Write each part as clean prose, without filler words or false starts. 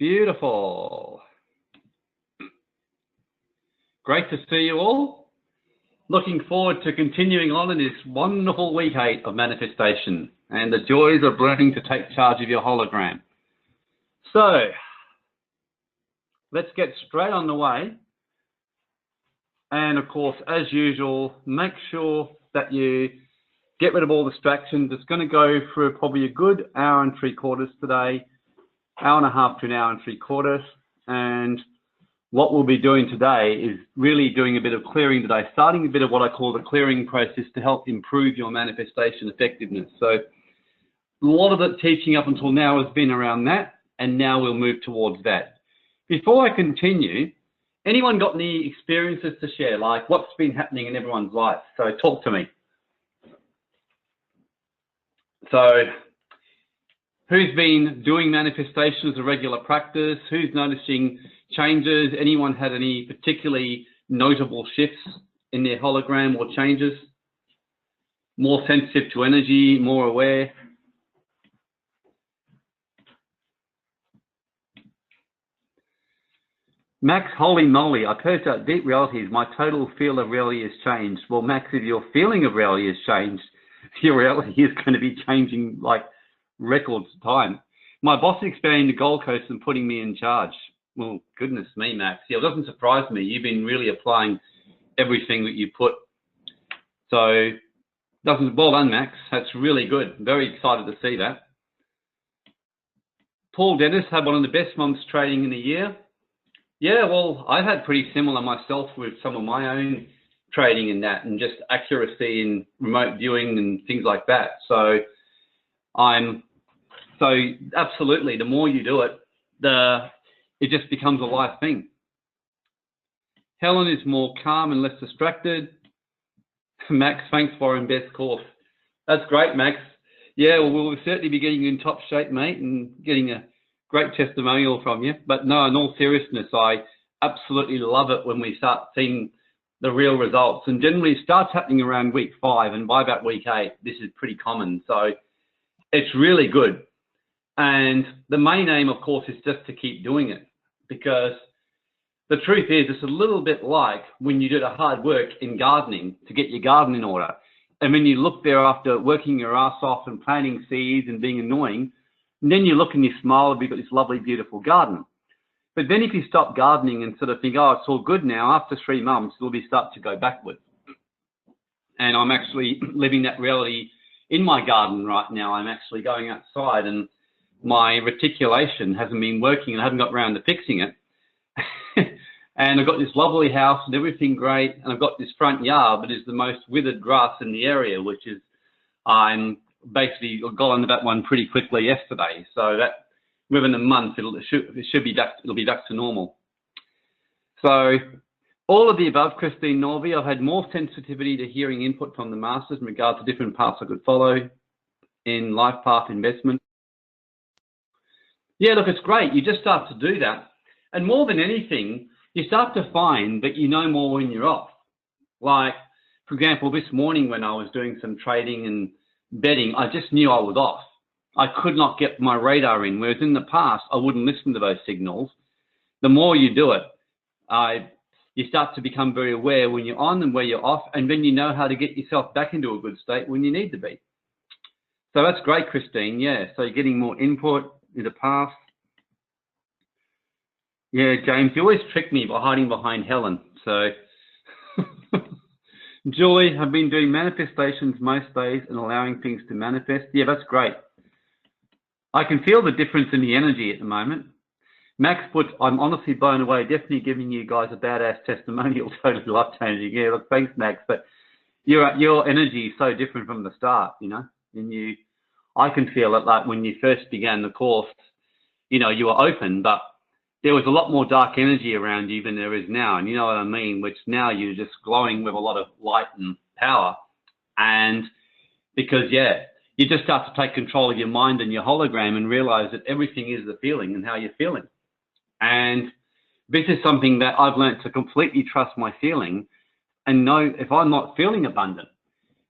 Beautiful. Great to see you all. Looking forward to continuing on in this wonderful week 8 of manifestation and the joys of learning to take charge of your hologram. So let's get straight on the way. And of course, as usual, make sure that you get rid of all distractions. It's going to go for probably a good hour and 3/4 today, hour and a half to an hour and 3/4. And what we'll be doing today is really doing a bit of clearing today, starting a bit of what I call the clearing process to help improve your manifestation effectiveness. So a lot of the teaching up until now has been around that, and now we'll move towards that. Before I continue, anyone got any experiences to share, like what's been happening in everyone's life? So talk to me. So who's been doing manifestation as a regular practice? Who's noticing changes? Anyone had any particularly notable shifts in their hologram or changes? More sensitive to energy, more aware? Max, holy moly, I've heard that deep reality is my total feel of reality has changed. Well, Max, if your feeling of reality has changed, your reality is going to be changing like record time. My boss is expanding the Gold Coast and putting me in charge. Well, goodness me, Max. Yeah, it doesn't surprise me. You've been really applying everything that you put. So, well done, Max. That's really good. Very excited to see that. Paul Dennis had one of the best months trading in a year. Yeah, well, I've had pretty similar myself with some of my own trading in that and just accuracy in remote viewing and things like that. So absolutely, the more you do it, it just becomes a life thing. Helen is more calm and less distracted. Max, thanks for in best course. That's great, Max. Yeah, well, we'll certainly be getting you in top shape, mate, and getting a great testimonial from you. But no, in all seriousness, I absolutely love it when we start seeing the real results. And generally it starts happening around week 5, and by about week 8, this is pretty common. So it's really good. And the main aim, of course, is just to keep doing it, because the truth is it's a little bit like when you do the hard work in gardening to get your garden in order. And when you look there after working your ass off and planting seeds and being annoying, and then you look and you smile and you've got this lovely, beautiful garden. But then if you stop gardening and sort of think, oh, it's all good now, after 3 months, it'll be start to go backwards. And I'm actually living that reality in my garden right now. I'm actually going outside and my reticulation hasn't been working and I haven't got around to fixing it. And I've got this lovely house and everything great. And I've got this front yard, but it's the most withered grass in the area, which is, I'm basically got on that one pretty quickly yesterday. So that within a month, it'll be back to normal. So all of the above, Christine Norby, I've had more sensitivity to hearing input from the masters in regard to different paths I could follow in life path investment. Yeah, look, it's great. You just start to do that. And more than anything, you start to find that you know more when you're off. Like, for example, this morning when I was doing some trading and betting, I just knew I was off. I could not get my radar in, whereas in the past, I wouldn't listen to those signals. The more you do it, you start to become very aware when you're on and where you're off, and then you know how to get yourself back into a good state when you need to be. So that's great, Christine. Yeah, so you're getting more input in the past. Yeah, James, you always trick me by hiding behind Helen. So, Julie, I've been doing manifestations most days and allowing things to manifest. Yeah, that's great. I can feel the difference in the energy at the moment. Max puts, I'm honestly blown away, definitely giving you guys a badass testimonial, totally life-changing. Yeah, look, thanks, Max, but your energy is so different from the start, you know, and I can feel it like when you first began the course, you know, you were open, but there was a lot more dark energy around you than there is now, and you know what I mean, which now you're just glowing with a lot of light and power. And because, yeah, you just start to take control of your mind and your hologram and realize that everything is the feeling and how you're feeling. And this is something that I've learned to completely trust my feeling and know if I'm not feeling abundant.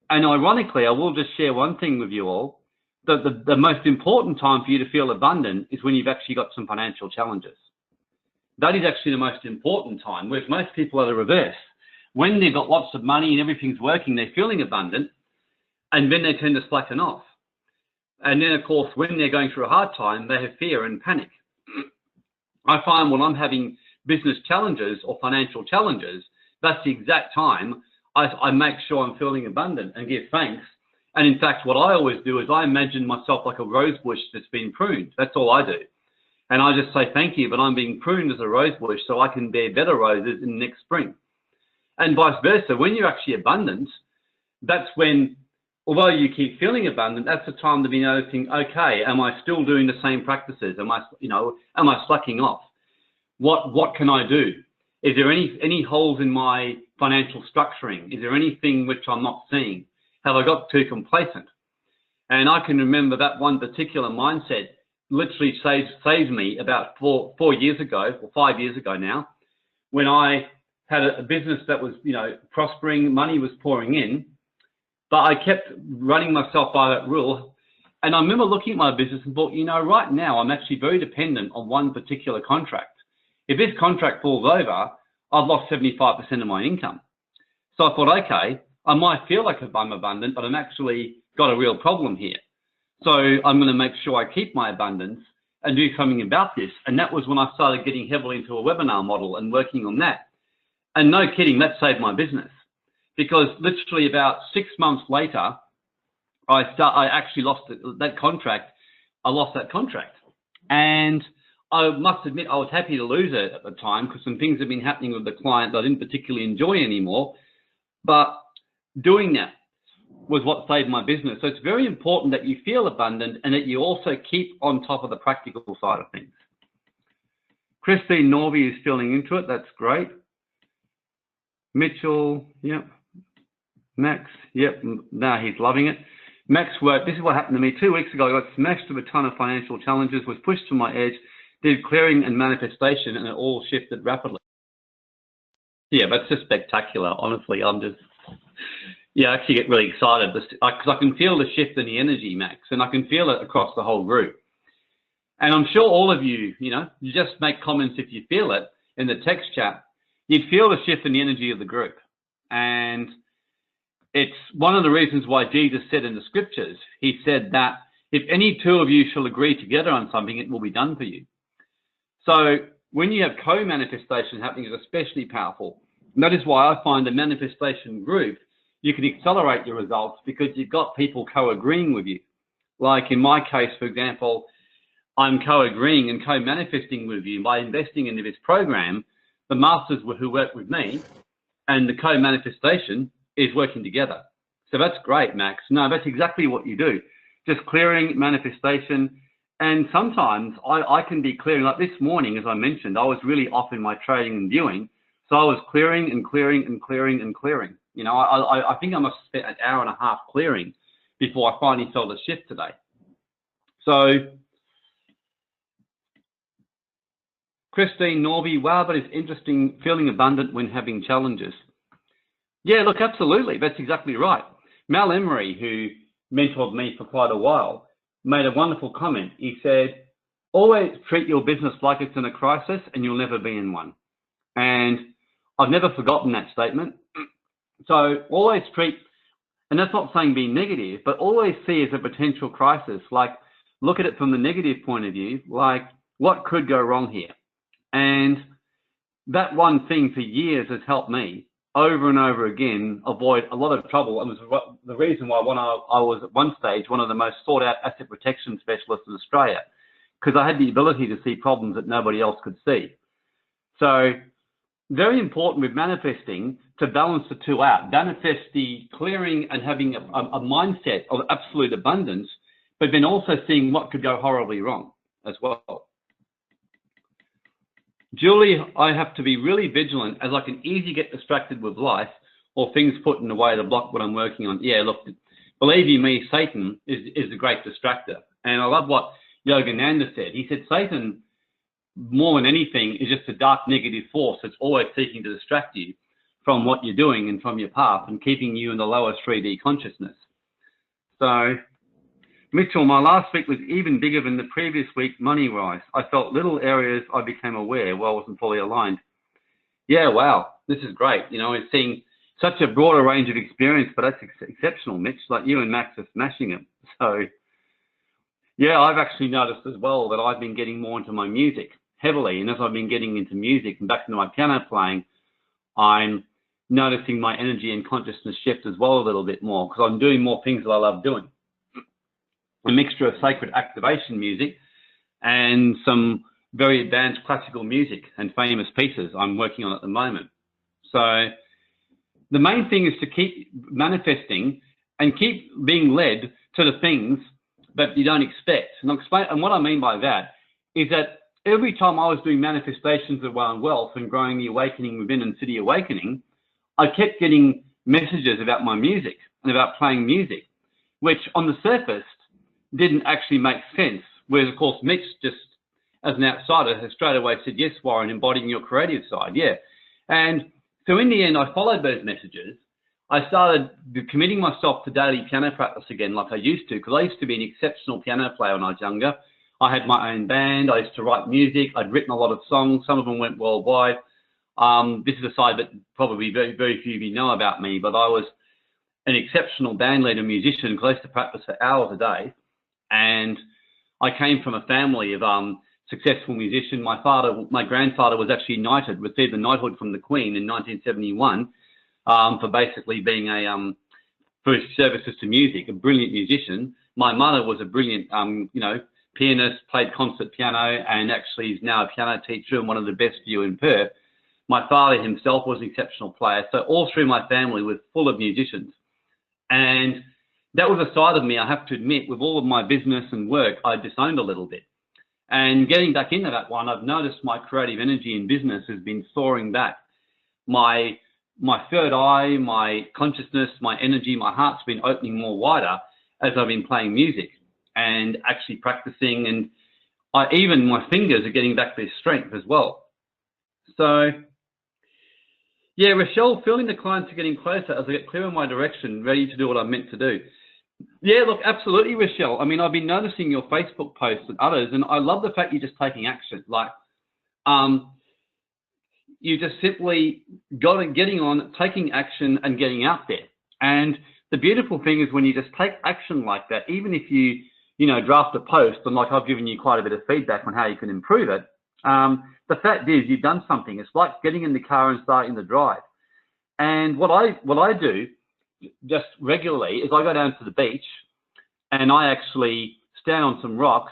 And ironically, I will just share one thing with you all. the most important time for you to feel abundant is when you've actually got some financial challenges. That is actually the most important time, whereas most people are the reverse. When they've got lots of money and everything's working, they're feeling abundant, and then they tend to slacken off. And then, of course, when they're going through a hard time, they have fear and panic. I find when I'm having business challenges or financial challenges, that's the exact time I make sure I'm feeling abundant and give thanks. And in fact, what I always do is I imagine myself like a rose bush that's been pruned. That's all I do. And I just say, thank you, but I'm being pruned as a rose bush so I can bear better roses in the next spring. And vice versa. When you're actually abundant, that's when, although you keep feeling abundant, that's the time to be noticing, okay, am I still doing the same practices? Am I slacking off? What can I do? Is there any holes in my financial structuring? Is there anything which I'm not seeing? Have I got too complacent? And I can remember that one particular mindset literally saved me about 4 years ago, or 5 years ago now, when I had a business that was, prospering, money was pouring in, but I kept running myself by that rule. And I remember looking at my business and thought, right now I'm actually very dependent on one particular contract. If this contract falls over, I've lost 75% of my income. So I thought, okay, I might feel like I'm abundant, but I'm actually got a real problem here. So I'm going to make sure I keep my abundance and do something about this. And that was when I started getting heavily into a webinar model and working on that. And no kidding, that saved my business. Because literally about 6 months later, I actually lost that contract. I lost that contract. And I must admit, I was happy to lose it at the time because some things have been happening with the client that I didn't particularly enjoy anymore. But doing that was what saved my business. So it's very important that you feel abundant and that you also keep on top of the practical side of things. Christine Norby is feeling into it. That's great. Mitchell, yep. Max, yep. Now he's loving it. Max work. This is what happened to me 2 weeks ago. I got smashed with a ton of financial challenges, was pushed to my edge, did clearing and manifestation, and it all shifted rapidly. Yeah, that's just spectacular. Honestly, I actually get really excited because I can feel the shift in the energy, Max, and I can feel it across the whole group. And I'm sure all of you, you just make comments if you feel it in the text chat. You'd feel the shift in the energy of the group. And it's one of the reasons why Jesus said in the scriptures, he said that if any two of you shall agree together on something, it will be done for you. So when you have co-manifestation happening, it's especially powerful. And that is why I find the manifestation group, you can accelerate your results because you've got people co-agreeing with you. Like in my case, for example, I'm co-agreeing and co-manifesting with you by investing into this program. The masters who work with me and the co-manifestation is working together. So that's great, Max. No, that's exactly what you do. Just clearing, manifestation. And sometimes I can be clearing, like this morning, as I mentioned, I was really off in my trading and viewing. So I was clearing and clearing and clearing and clearing. I think I must have spent an hour and a half clearing before I finally felt a shift today. So Christine Norby, wow, but it's interesting feeling abundant when having challenges. Yeah, look, absolutely. That's exactly right. Mal Emery, who mentored me for quite a while, made a wonderful comment. He said, always treat your business like it's in a crisis and you'll never be in one. And I've never forgotten that statement. So always treat, and that's not saying be negative, but always see as a potential crisis. Like look at it from the negative point of view, like what could go wrong here? And that one thing for years has helped me over and over again avoid a lot of trouble. And was the reason why when I was at one stage one of the most sought out asset protection specialists in Australia, because I had the ability to see problems that nobody else could see. So very important with manifesting to balance the two out. Manifest the clearing and having a mindset of absolute abundance, but then also seeing what could go horribly wrong as well. Julie, I have to be really vigilant as I can easily get distracted with life or things put in the way to block what I'm working on. Yeah, look, believe you me, Satan is a great distractor. And I love what Yogananda said. He said, Satan, more than anything, is just a dark negative force that's always seeking to distract you from what you're doing and from your path and keeping you in the lowest 3D consciousness. So Mitchell, my last week was even bigger than the previous week money-wise. I felt little areas I became aware while I wasn't fully aligned. Yeah, wow, this is great. You know, it's seeing such a broader range of experience, but that's exceptional, Mitch. Like you and Max are smashing it. So, yeah, I've actually noticed as well that I've been getting more into my music heavily. And as I've been getting into music and back into my piano playing, I'm noticing my energy and consciousness shift as well a little bit more because I'm doing more things that I love doing. A mixture of sacred activation music and some very advanced classical music and famous pieces I'm working on at the moment. So the main thing is to keep manifesting and keep being led to the things that you don't expect. And I'll explain, and what I mean by that is that every time I was doing manifestations around wealth and growing the awakening within and city awakening, I kept getting messages about my music and about playing music, which on the surface didn't actually make sense. Whereas, of course, Mitch just, as an outsider, has straight away said, yes, Warren, embodying your creative side, yeah. And so in the end, I followed those messages. I started committing myself to daily piano practice again like I used to, because I used to be an exceptional piano player when I was younger. I had my own band. I used to write music. I'd written a lot of songs. Some of them went worldwide. This is a side that probably very, very few of you know about me, but I was an exceptional band leader musician because I used to practice for hours a day. And I came from a family of successful musicians. My grandfather was actually knighted, received the knighthood from the Queen in 1971 for basically being for his services to music, a brilliant musician. My mother was a brilliant, pianist, played concert piano, and actually is now a piano teacher and one of the best for you in Perth. My father himself was an exceptional player. So all through my family was full of musicians. And that was a side of me, I have to admit, with all of my business and work, I disowned a little bit. And getting back into that one, I've noticed my creative energy in business has been soaring back. My third eye, my consciousness, my energy, my heart's been opening more wider as I've been playing music and actually practicing. And even my fingers are getting back their strength as well. So, yeah, Rochelle, feeling the clients are getting closer as I get clear in my direction, ready to do what I'm meant to do. Yeah, look, absolutely, Rochelle. I mean, I've been noticing your Facebook posts and others, and I love the fact you're just taking action. Like, you just simply getting on, taking action and getting out there. And the beautiful thing is when you just take action like that, even if you draft a post, and like I've given you quite a bit of feedback on how you can improve it, the fact is you've done something. It's like getting in the car and starting the drive. And what I do just regularly is I go down to the beach and I actually stand on some rocks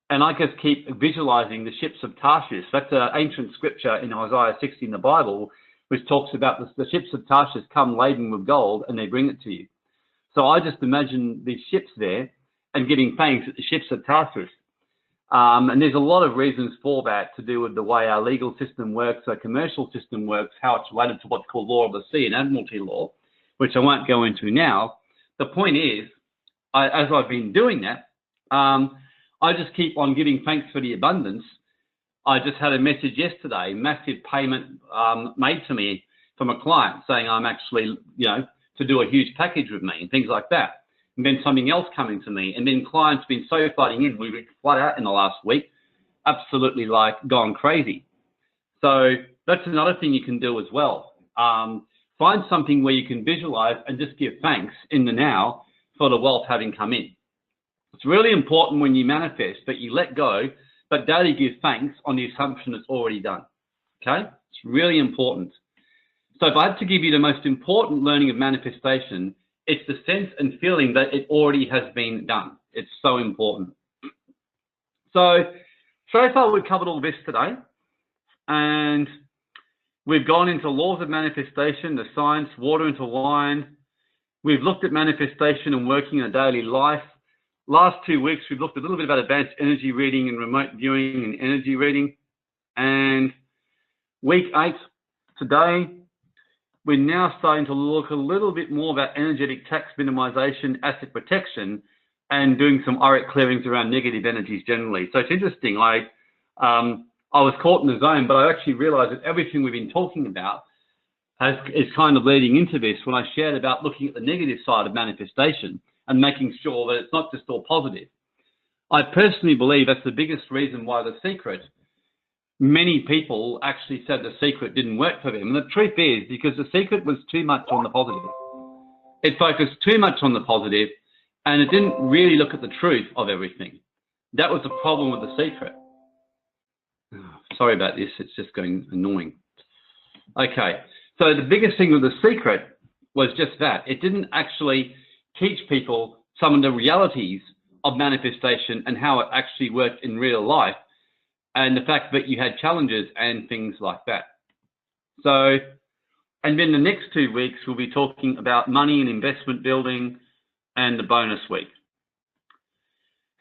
and I just keep visualizing the ships of Tarshish. That's an ancient scripture in Isaiah 60 in the Bible, which talks about the ships of Tarshish come laden with gold and they bring it to you. So I just imagine these ships there and giving thanks at the ships of Tarshish. And there's a lot of reasons for that to do with the way our legal system works, our commercial system works, how it's related to what's called law of the sea and admiralty law, which I won't go into now. The point is, as I've been doing that, I just keep on giving thanks for the abundance. I just had a message yesterday, massive payment made to me from a client saying I'm actually, to do a huge package with me and things like that. And then something else coming to me. And then clients been so flooding in. We've been flat out in the last week, absolutely like gone crazy. So that's another thing you can do as well. Find something where you can visualize and just give thanks in the now for the wealth having come in. It's really important when you manifest that you let go, but daily give thanks on the assumption it's already done. Okay? It's really important. So if I had to give you the most important learning of manifestation, it's the sense and feeling that it already has been done. It's so important. So far we've covered all this today, and we've gone into laws of manifestation, the science, water into wine. We've looked at manifestation and working in a daily life. Last 2 weeks, we've looked a little bit about advanced energy reading and remote viewing and energy reading. And week 8, today, we're now starting to look a little bit more about energetic tax minimization, asset protection, and doing some auric clearings around negative energies generally. So it's interesting. I was caught in the zone, but I actually realized that everything we've been talking about is kind of leading into this when I shared about looking at the negative side of manifestation and making sure that it's not just all positive. I personally believe that's the biggest reason why The Secret, many people actually said The Secret didn't work for them. And the truth is because The Secret was too much on the positive. It focused too much on the positive, and it didn't really look at the truth of everything. That was the problem with The Secret. Sorry about this, it's just getting annoying. Okay, so the biggest thing with The Secret was just that. It didn't actually teach people some of the realities of manifestation and how it actually worked in real life, and the fact that you had challenges and things like that. So, and then the next 2 weeks, we'll be talking about money and investment building and the bonus week.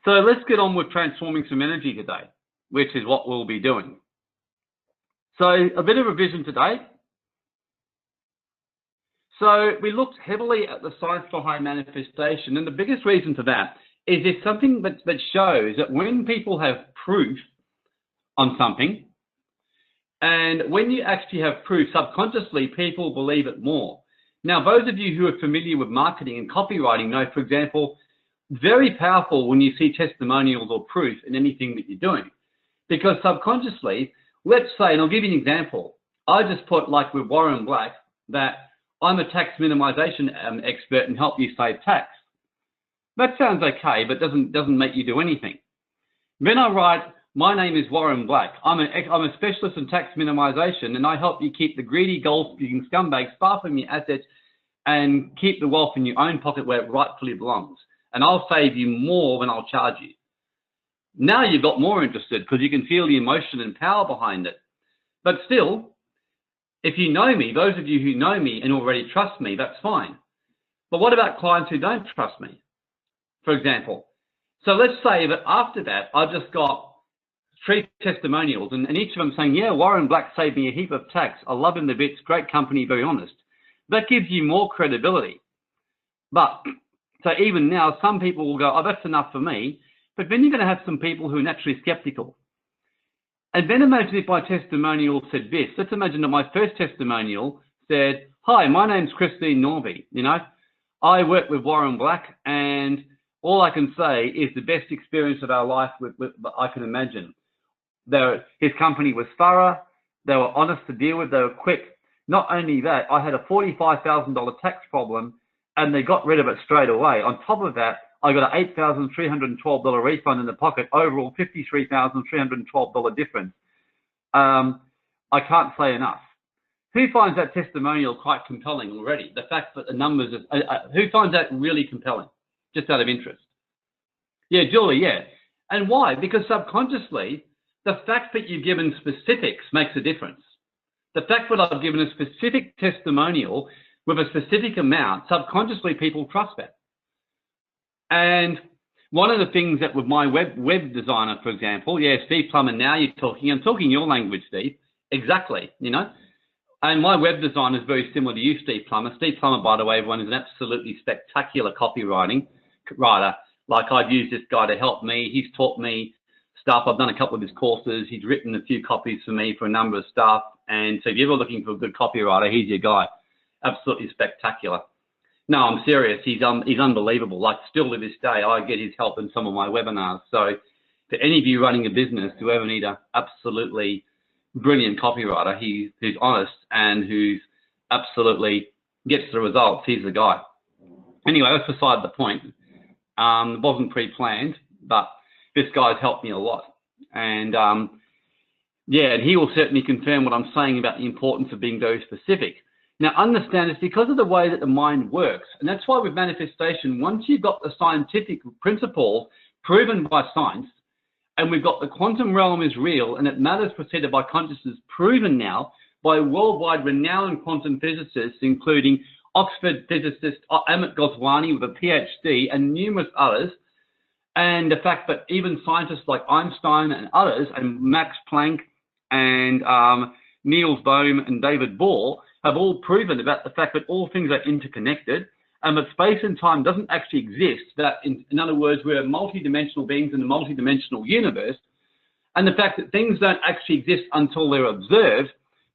So let's get on with transforming some energy today, which is what we'll be doing. So a bit of revision today. So we looked heavily at the science behind manifestation, and the biggest reason for that is it's something that shows that when people have proof on something, and when you actually have proof, subconsciously people believe it more. Now, those of you who are familiar with marketing and copywriting know, for example, very powerful when you see testimonials or proof in anything that you're doing. Because subconsciously, let's say, and I'll give you an example, I just put, like with Warren Black, that I'm a tax minimization expert and help you save tax. That sounds okay, but doesn't make you do anything. Then I write, my name is Warren Black. I'm a specialist in tax minimization, and I help you keep the greedy, gold-digging scumbags far from your assets and keep the wealth in your own pocket where it rightfully belongs. And I'll save you more than I'll charge you. Now you've got more interested because you can feel the emotion and power behind it. But still, if you know me, those of you who know me and already trust me, that's fine. But what about clients who don't trust me, for example? So let's say that after that, I've just got 3 testimonials, and each of them saying, yeah, Warren Black saved me a heap of tax. I love him to bits, great company, very honest. That gives you more credibility. But, so even now, some people will go, oh, that's enough for me. But then you're going to have some people who are naturally skeptical. And then imagine if my testimonial said this. Let's imagine that my first testimonial said, hi, my name's Christine Norby. You know, I work with Warren Black, and all I can say is the best experience of our life with I can imagine. His company was thorough. They were honest to deal with. They were quick. Not only that, I had a $45,000 tax problem, and they got rid of it straight away. On top of that, I got an $8,312 refund in the pocket, overall $53,312 difference. I can't say enough. Who finds that testimonial quite compelling already? The fact that the numbers, who finds that really compelling, just out of interest? Yeah, Julie, yeah. And why? Because subconsciously, the fact that you've given specifics makes a difference. The fact that I've given a specific testimonial with a specific amount, subconsciously people trust that. And one of the things that with my web designer, for example, yeah, Steve Plummer, now I'm talking your language, Steve, exactly, you know. And my web design is very similar to you, Steve Plummer. Steve Plummer, by the way, everyone, is an absolutely spectacular copywriter. Like, I've used this guy to help me. He's taught me stuff. I've done a couple of his courses. He's written a few copies for me for a number of stuff. And so if you're ever looking for a good copywriter, he's your guy. Absolutely spectacular. No, I'm serious. He's unbelievable. Like, still to this day, I get his help in some of my webinars. So for any of you running a business who ever need an absolutely brilliant copywriter, who's honest and who's absolutely gets the results, he's the guy. Anyway, that's beside the point. It wasn't pre-planned, but this guy's helped me a lot. And yeah, and he will certainly confirm what I'm saying about the importance of being very specific. Now, understand it's because of the way that the mind works. And that's why with manifestation, once you've got the scientific principle proven by science, and we've got the quantum realm is real, and it matters preceded by consciousness proven now by worldwide renowned quantum physicists, including Oxford physicist Amit Goswami with a PhD and numerous others, and the fact that even scientists like Einstein and others, and Max Planck and Niels Bohr and David Bohr, have all proven about the fact that all things are interconnected and that space and time doesn't actually exist. That, in other words, we're multidimensional beings in a multidimensional universe, and the fact that things don't actually exist until they're observed,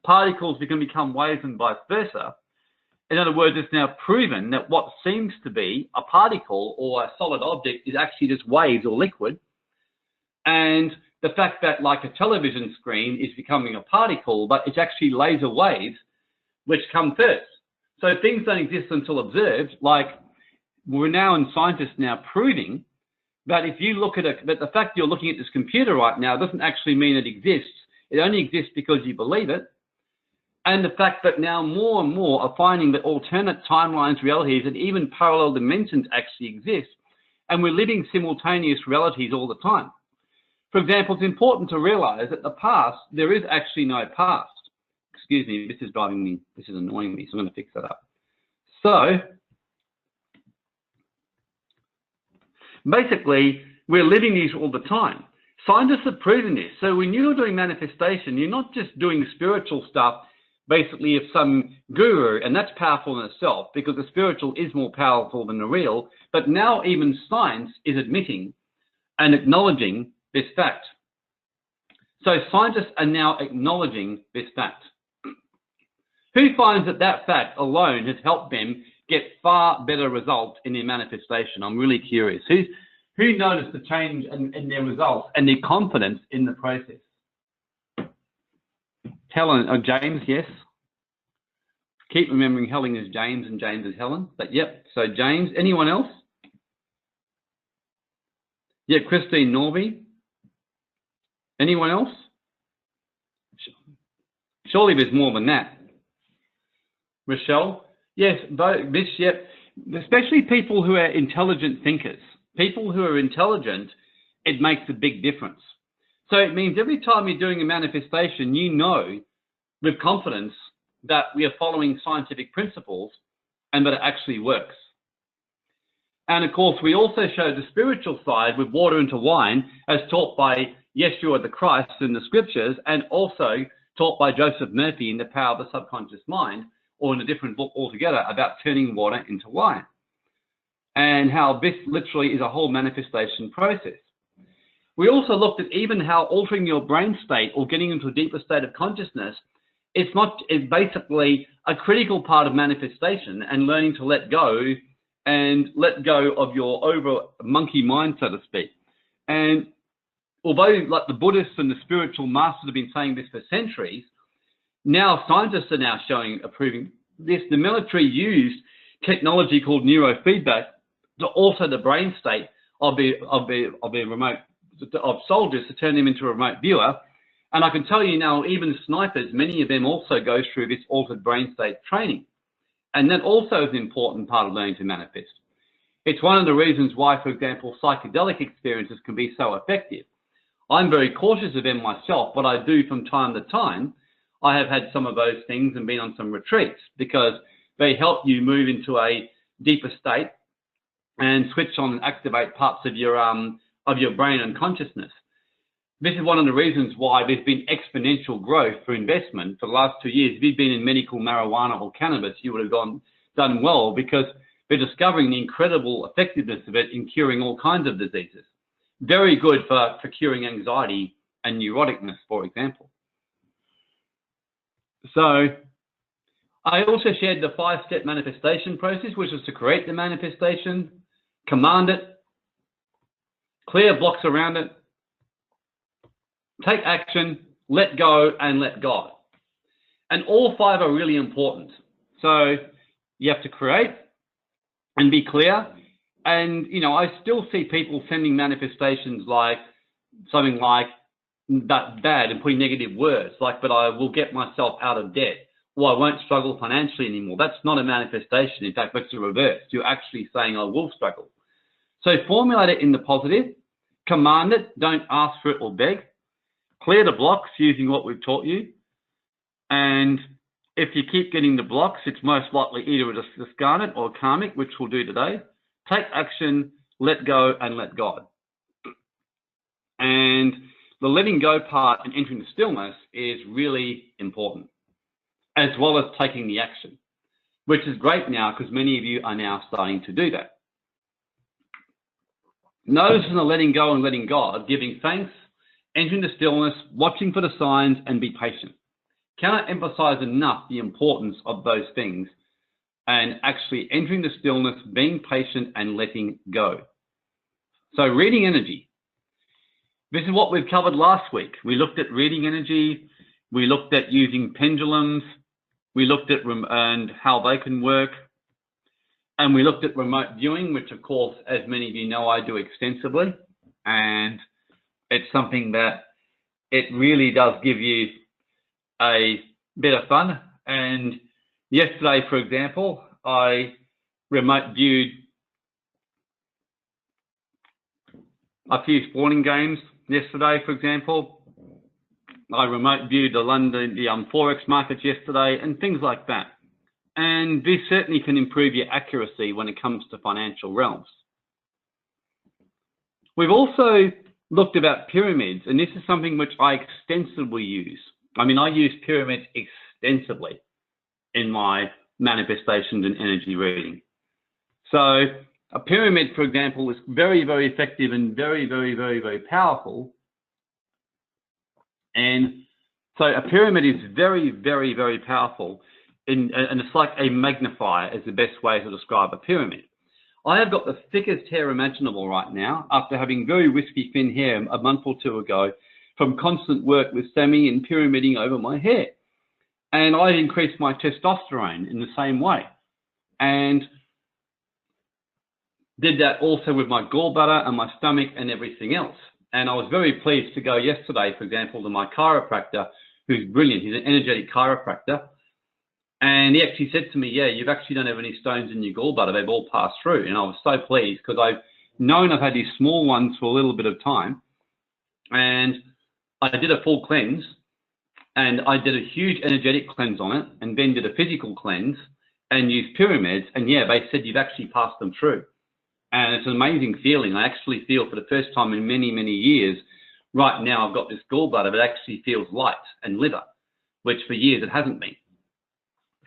particles can become waves and vice versa. In other words, it's now proven that what seems to be a particle or a solid object is actually just waves or liquid. And the fact that like a television screen is becoming a particle, but it's actually laser waves which come first. So things don't exist until observed. Like we're now in scientists now proving that if you look at it, that the fact you're looking at this computer right now doesn't actually mean it exists. It only exists because you believe it. And the fact that now more and more are finding that alternate timelines, realities, and even parallel dimensions actually exist. And we're living simultaneous realities all the time. For example, it's important to realize that the past, there is actually no past. Excuse me, this is driving me, this is annoying me, so I'm going to fix that up. So, basically, we're living these all the time. Scientists have proven this. So when you're doing manifestation, you're not just doing spiritual stuff, basically of some guru, and that's powerful in itself because the spiritual is more powerful than the real, but now even science is admitting and acknowledging this fact. So scientists are now acknowledging this fact. Who finds that that fact alone has helped them get far better results in their manifestation? I'm really curious. Who noticed the change in their results and their confidence in the process? Helen, James, yes. Keep remembering Helen is James and James is Helen. But yep, so James, anyone else? Yeah, Christine Norby. Anyone else? Surely there's more than that. Rochelle? Yes, this, yep. Especially people who are intelligent thinkers. People who are intelligent, it makes a big difference. So it means every time you're doing a manifestation, you know with confidence that we are following scientific principles and that it actually works. And of course, we also show the spiritual side with water into wine as taught by Yeshua the Christ in the scriptures and also taught by Joseph Murphy in The Power of the Subconscious Mind, or in a different book altogether about turning water into wine, and how this literally is a whole manifestation process. We also looked at even how altering your brain state or getting into a deeper state of consciousness is basically a critical part of manifestation and learning to let go of your over monkey mind, so to speak. And although like the Buddhists and the spiritual masters have been saying this for centuries, now scientists are now approving this. The military used technology called neurofeedback to alter the brain state of soldiers to turn them into a remote viewer. And I can tell you now, even snipers, many of them also go through this altered brain state training. And that also is an important part of learning to manifest. It's one of the reasons why, for example, psychedelic experiences can be so effective. I'm very cautious of them myself, but I do from time to time. I have had some of those things and been on some retreats because they help you move into a deeper state and switch on and activate parts of your brain and consciousness. This is one of the reasons why there's been exponential growth for investment for the last 2 years. If you'd been in medical marijuana or cannabis, you would have done well because they're discovering the incredible effectiveness of it in curing all kinds of diseases. Very good for curing anxiety and neuroticness, for example. So I also shared the 5-step manifestation process, which is to create the manifestation, command it, clear blocks around it, take action, let go, and let God. And all 5 are really important. So you have to create and be clear. And, you know, I still see people sending manifestations like something like that bad and putting negative words, like, but I will get myself out of debt, or I won't struggle financially anymore. That's not a manifestation. In fact, that's the reverse. You're actually saying I will struggle. So formulate it in the positive, command it, don't ask for it or beg, clear the blocks using what we've taught you. And if you keep getting the blocks, it's most likely either a discarnate or karmic, which we'll do today. Take action, let go, and let God. And the letting go part and entering the stillness is really important, as well as taking the action, which is great now because many of you are now starting to do that. Notice in the letting go and letting God, giving thanks, entering the stillness, watching for the signs, and be patient. Cannot emphasize enough the importance of those things and actually entering the stillness, being patient and letting go. So reading energy. This is what we've covered last week. We looked at reading energy. We looked at using pendulums. We looked at and how they can work. And we looked at remote viewing, which of course, as many of you know, I do extensively. And it's something that it really does give you a bit of fun. And yesterday, for example, I remote viewed a few sporting games. Yesterday, for example, I remote viewed the Forex markets yesterday and things like that. And this certainly can improve your accuracy when it comes to financial realms. We've also looked about pyramids, and this is something which I extensively use. I mean, I use pyramids extensively in my manifestations and energy reading. So a pyramid, for example, is very, very effective and very, very, very, very powerful. And so a pyramid is very, very, very powerful. And it's like a magnifier is the best way to describe a pyramid. I have got the thickest hair imaginable right now after having very wispy thin hair a month or two ago from constant work with Sammy and pyramiding over my hair. And I've increased my testosterone in the same way. And did that also with my gallbladder and my stomach and everything else. And I was very pleased to go yesterday, for example, to my chiropractor, who's brilliant. He's an energetic chiropractor. And he actually said to me, yeah, you've actually don't have any stones in your gallbladder. They've all passed through. And I was so pleased because I've known I've had these small ones for a little bit of time. And I did a full cleanse. And I did a huge energetic cleanse on it and then did a physical cleanse and used pyramids. And yeah, they said you've actually passed them through. And it's an amazing feeling. I actually feel for the first time in many, many years, right now I've got this gallbladder that actually feels light and liver, which for years it hasn't been.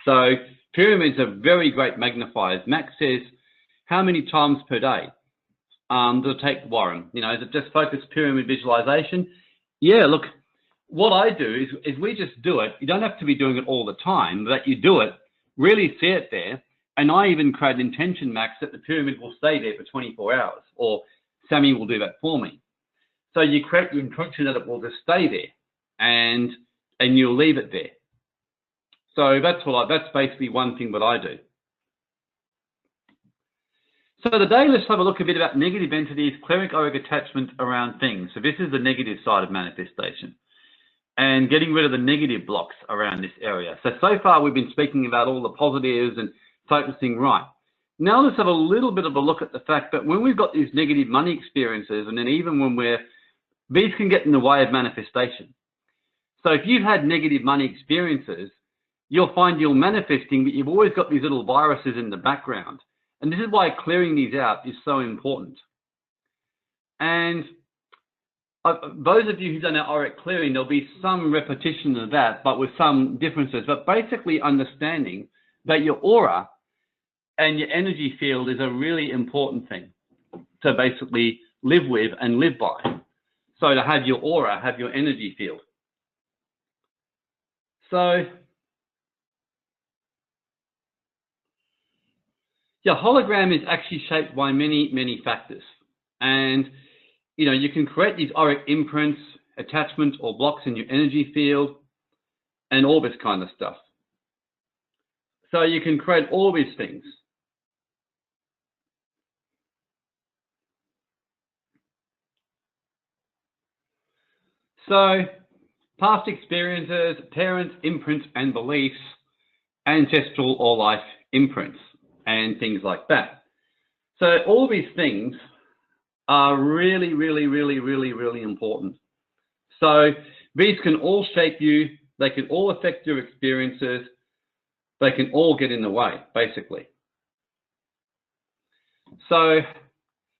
So pyramids are very great magnifiers. Max says, how many times per day does it take, Warren? You know, is it just focused pyramid visualization? Yeah, look, what I do is we just do it. You don't have to be doing it all the time, but you do it, really see it there. And I even create an intention, Max, that the pyramid will stay there for 24 hours, or Sammy will do that for me. So you create the intention that it will just stay there, and you'll leave it there. So that's basically one thing that I do. So today, let's have a look a bit about negative entities, cleric auric attachment around things. So this is the negative side of manifestation and getting rid of the negative blocks around this area. So far we've been speaking about all the positives and focusing right. Now let's have a little bit of a look at the fact that when we've got these negative money experiences, and then even when these can get in the way of manifestation. So if you've had negative money experiences, you'll find you're manifesting, but you've always got these little viruses in the background. And this is why clearing these out is so important. And those of you who've done our auric clearing, there'll be some repetition of that, but with some differences. But basically understanding that your aura and your energy field is a really important thing to basically live with and live by. So to have your aura, have your energy field. So your hologram is actually shaped by many, many factors. And, you know, you can create these auric imprints, attachments or blocks in your energy field and all this kind of stuff. So you can create all these things. So past experiences, parents, imprints and beliefs, ancestral or life imprints and things like that. So all these things are really, really, really, really, really important. So these can all shape you. They can all affect your experiences. They can all get in the way, basically. So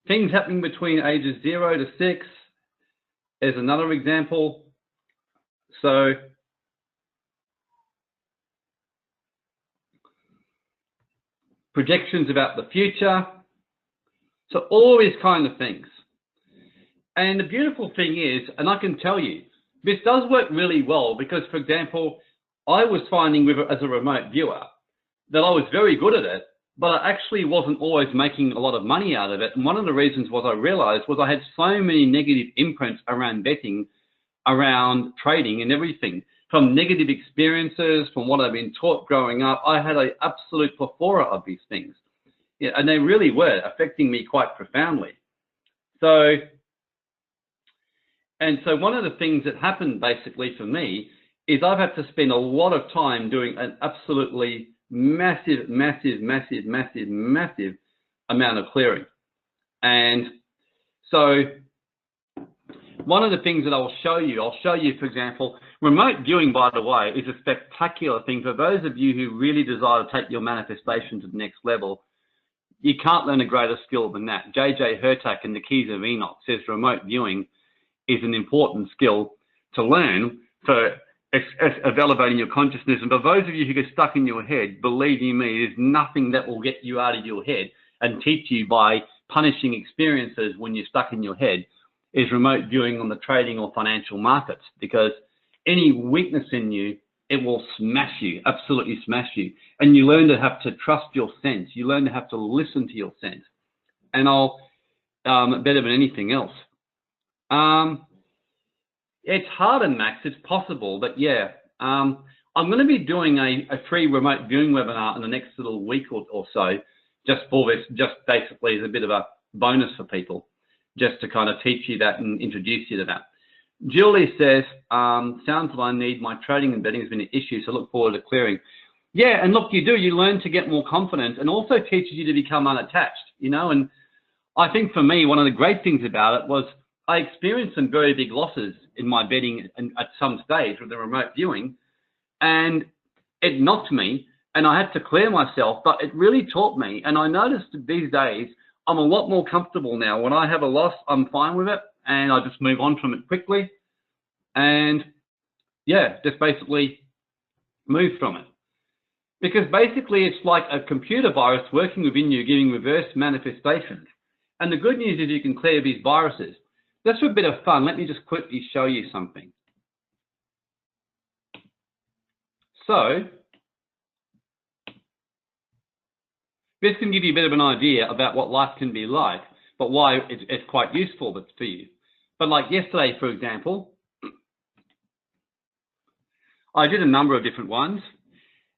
things happening between ages 0 to 6 is another example. So projections about the future. So all these kind of things. And the beautiful thing is, and I can tell you, this does work really well because, for example, I was finding as a remote viewer that I was very good at it, but I actually wasn't always making a lot of money out of it. And one of the reasons was I realized was I had so many negative imprints around betting, around trading and everything, from negative experiences, from what I've been taught growing up. I had an absolute plethora of these things. Yeah, and they really were affecting me quite profoundly. So one of the things that happened basically for me is I've had to spend a lot of time doing an absolutely massive amount of clearing. And so one of the things that I'll show you, for example, remote viewing, by the way, is a spectacular thing for those of you who really desire to take your manifestation to the next level. You can't learn a greater skill than that. J.J. Hurtak in The Keys of Enoch says remote viewing is an important skill to learn for elevating your consciousness. And for those of you who get stuck in your head, believe you me, there's nothing that will get you out of your head and teach you by punishing experiences when you're stuck in your head is remote viewing on the trading or financial markets, because any weakness in you, it will smash you, absolutely smash you. And you learn to have to trust your sense. You learn to have to listen to your sense. And better than anything else. It's harder, Max. It's possible, but yeah. I'm going to be doing a free remote viewing webinar in the next little week or so, just for this, just basically as a bit of a bonus for people, just to kind of teach you that and introduce you to that. Julie says, sounds like I need my trading and betting has been an issue, so look forward to clearing. Yeah, and look, you learn to get more confident, and also teaches you to become unattached, you know. And I think for me, one of the great things about it was I experienced some very big losses in my betting at some stage with the remote viewing, and it knocked me, and I had to clear myself, but it really taught me. And I noticed these days, I'm a lot more comfortable now. When I have a loss, I'm fine with it, and I just move on from it quickly. And yeah, just basically move from it. Because basically it's like a computer virus working within you, giving reverse manifestations. And the good news is you can clear these viruses. Just for a bit of fun, let me just quickly show you something. So this can give you a bit of an idea about what life can be like, but why it's quite useful for you. But like yesterday, for example, I did a number of different ones,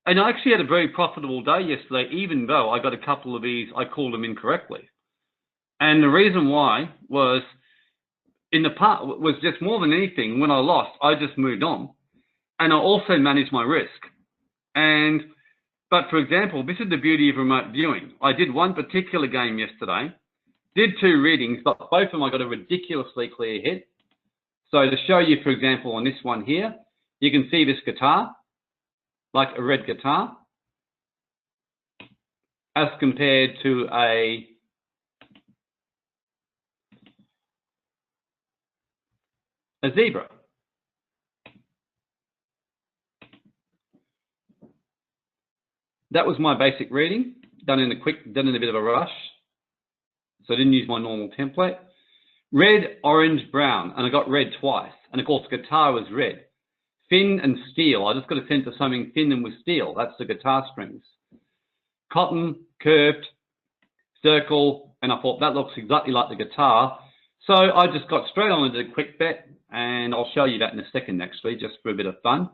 and I actually had a very profitable day yesterday, even though I got a couple of these, I called them incorrectly. And the reason why was, in the part, was just more than anything, when I lost, I just moved on. And I also managed my risk. But for example, this is the beauty of remote viewing. I did one particular game yesterday, did 2 readings, but both of them I got a ridiculously clear hit. So to show you, for example, on this one here, you can see this guitar, like a red guitar, as compared to a zebra. That was my basic reading, done in a bit of a rush. So I didn't use my normal template. Red, orange, brown, and I got red twice. And of course, the guitar was red. Thin and steel. I just got a sense of something thin and with steel. That's the guitar strings. Cotton, curved, circle, and I thought that looks exactly like the guitar. So I just got straight on and did a quick bet, and I'll show you that in a second, actually, just for a bit of fun.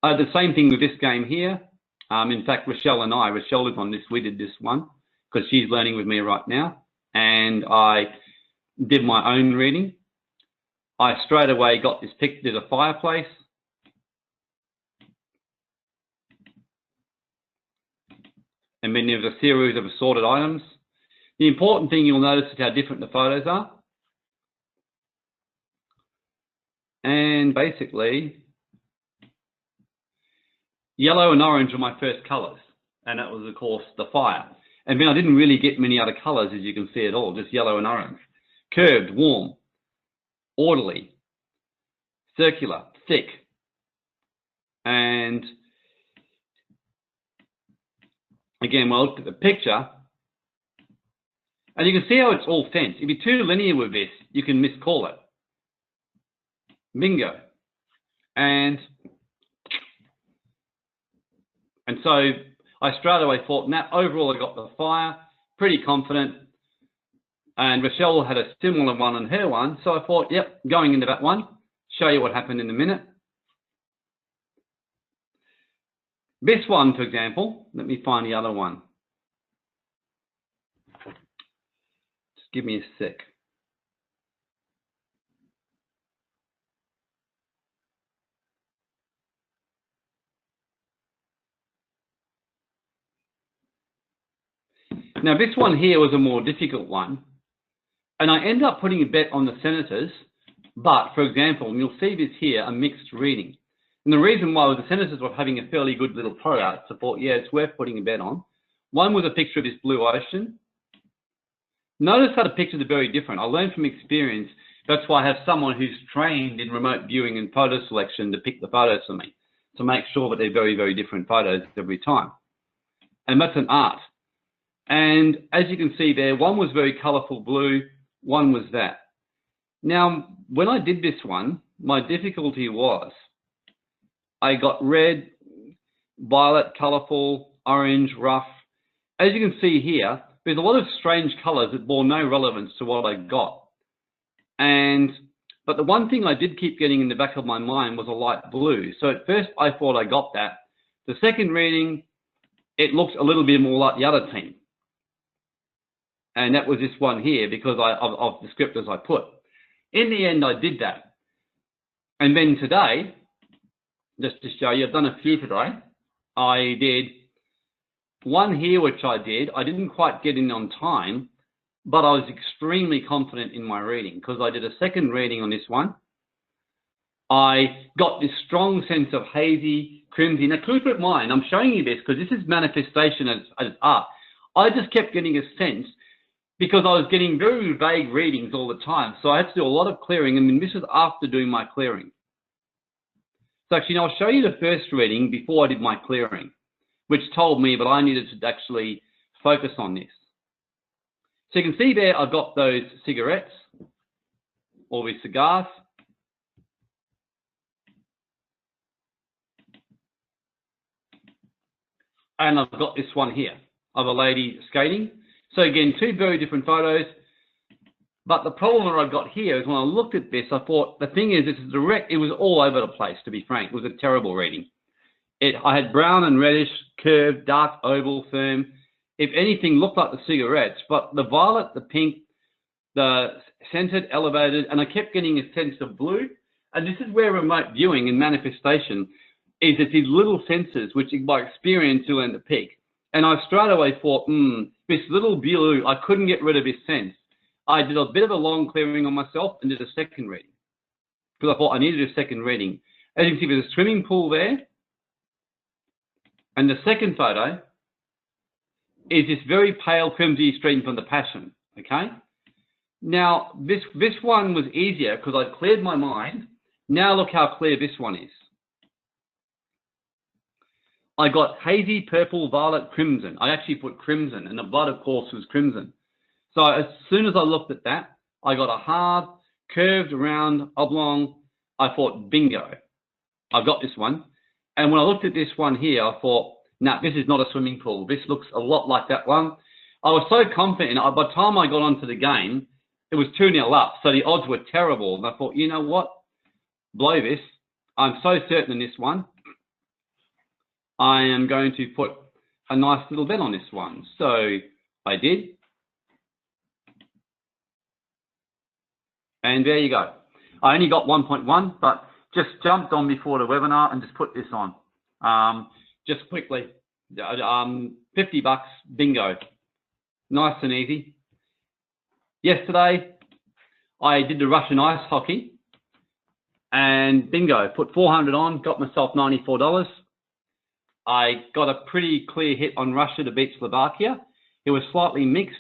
The same thing with this game here. In fact, Rochelle is on this, we did this one, because she's learning with me right now, and I did my own reading. I straight away got this picture, did a fireplace. And then there's a series of assorted items. The important thing you'll notice is how different the photos are. And basically, yellow and orange were my first colors. And that was, of course, the fire. And then I didn't really get many other colors, as you can see at all, just yellow and orange. Curved, warm, orderly, circular, thick. And again, when I looked at the picture, and you can see how it's all fenced. If you're too linear with this, you can miscall it. Bingo. And so I straight away thought, nah, overall I got the fire, pretty confident. And Rochelle had a similar one on her one. So I thought, yep, going into that one, show you what happened in a minute. This one, for example, let me find the other one. Just give me a sec. Now, this one here was a more difficult one. And I ended up putting a bet on the Senators. But, for example, and you'll see this here, a mixed reading. And the reason why was the Senators were having a fairly good little product. So I thought, yeah, it's worth putting a bet on. One was a picture of this blue ocean. Notice how the pictures are very different. I learned from experience. That's why I have someone who's trained in remote viewing and photo selection to pick the photos for me, to make sure that they're very, very different photos every time. And that's an art. And as you can see there, one was very colorful blue, one was that. Now, when I did this one, my difficulty was I got red, violet, colorful, orange, rough. As you can see here, there's a lot of strange colors that bore no relevance to what I got. But the one thing I did keep getting in the back of my mind was a light blue. So at first I thought I got that. The second reading, it looked a little bit more like the other team. And that was this one here because of the descriptors I put. In the end, I did that. And then today, just to show you, I've done a few today. I did one here, which I didn't quite get in on time, but I was extremely confident in my reading because I did a second reading on this one. I got this strong sense of hazy, crimson. Now, keep in mind, I'm showing you this because this is manifestation as art. I just kept getting a sense because I was getting very vague readings all the time. So I had to do a lot of clearing, and then this was after doing my clearing. So actually, I'll show you the first reading before I did my clearing, which told me that I needed to actually focus on this. So you can see there, I've got those cigarettes, or these cigars. And I've got this one here of a lady skating. So again, two very different photos. But the problem that I've got here is when I looked at this, I thought, the thing is, this is direct, it was all over the place, to be frank. It was a terrible reading. I had brown and reddish, curved, dark, oval, firm. If anything, looked like the cigarettes, but the violet, the pink, the centered, elevated, and I kept getting a sense of blue. And this is where remote viewing and manifestation is it's these little senses, which by experience you learn to pick. And I straight away thought, this little blue, I couldn't get rid of this sense. I did a bit of a long clearing on myself and did a second reading because I thought I needed a second reading. As you can see, there's a swimming pool there. And the second photo is this very pale crimson stream from the Passion, okay? Now, this one was easier because I'd cleared my mind. Now look how clear this one is. I got hazy, purple, violet, crimson. I actually put crimson, and the blood, of course, was crimson. So as soon as I looked at that, I got a hard, curved, round, oblong. I thought, bingo, I've got this one. And when I looked at this one here, I thought, nah, this is not a swimming pool. This looks a lot like that one. I was so confident. By the time I got onto the game, it was 2-0 up. So the odds were terrible. And I thought, you know what? Blow this. I'm so certain in this one. I am going to put a nice little bet on this one. So I did. And there you go. I only got 1.1, but just jumped on before the webinar and just put this on. Just quickly, $50, bingo. Nice and easy. Yesterday, I did the Russian ice hockey and bingo, put 400 on, got myself $94. I got a pretty clear hit on Russia to beat Slovakia. It was slightly mixed,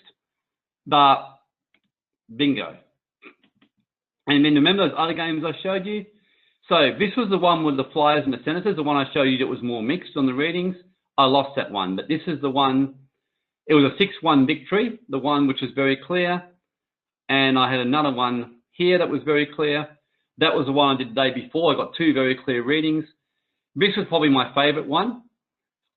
but bingo. And then remember those other games I showed you? So this was the one with the Flyers and the Senators, the one I showed you that was more mixed on the readings. I lost that one, but this is the one, it was a 6-1 victory, the one which was very clear. And I had another one here that was very clear. That was the one I did the day before. I got two very clear readings. This was probably my favorite one.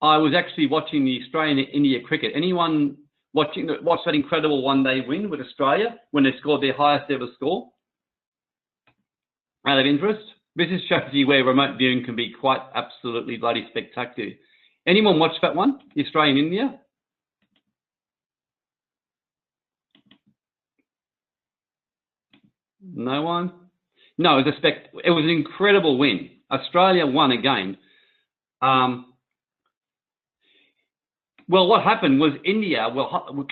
I was actually watching the Australian-India cricket. Anyone watch that incredible one-day win with Australia when they scored their highest ever score? Out of interest, this is shows you where remote viewing can be quite absolutely bloody spectacular. Anyone watch that one, the Australian-India? No one? No, it was an incredible win. Australia won again. Well, what happened was India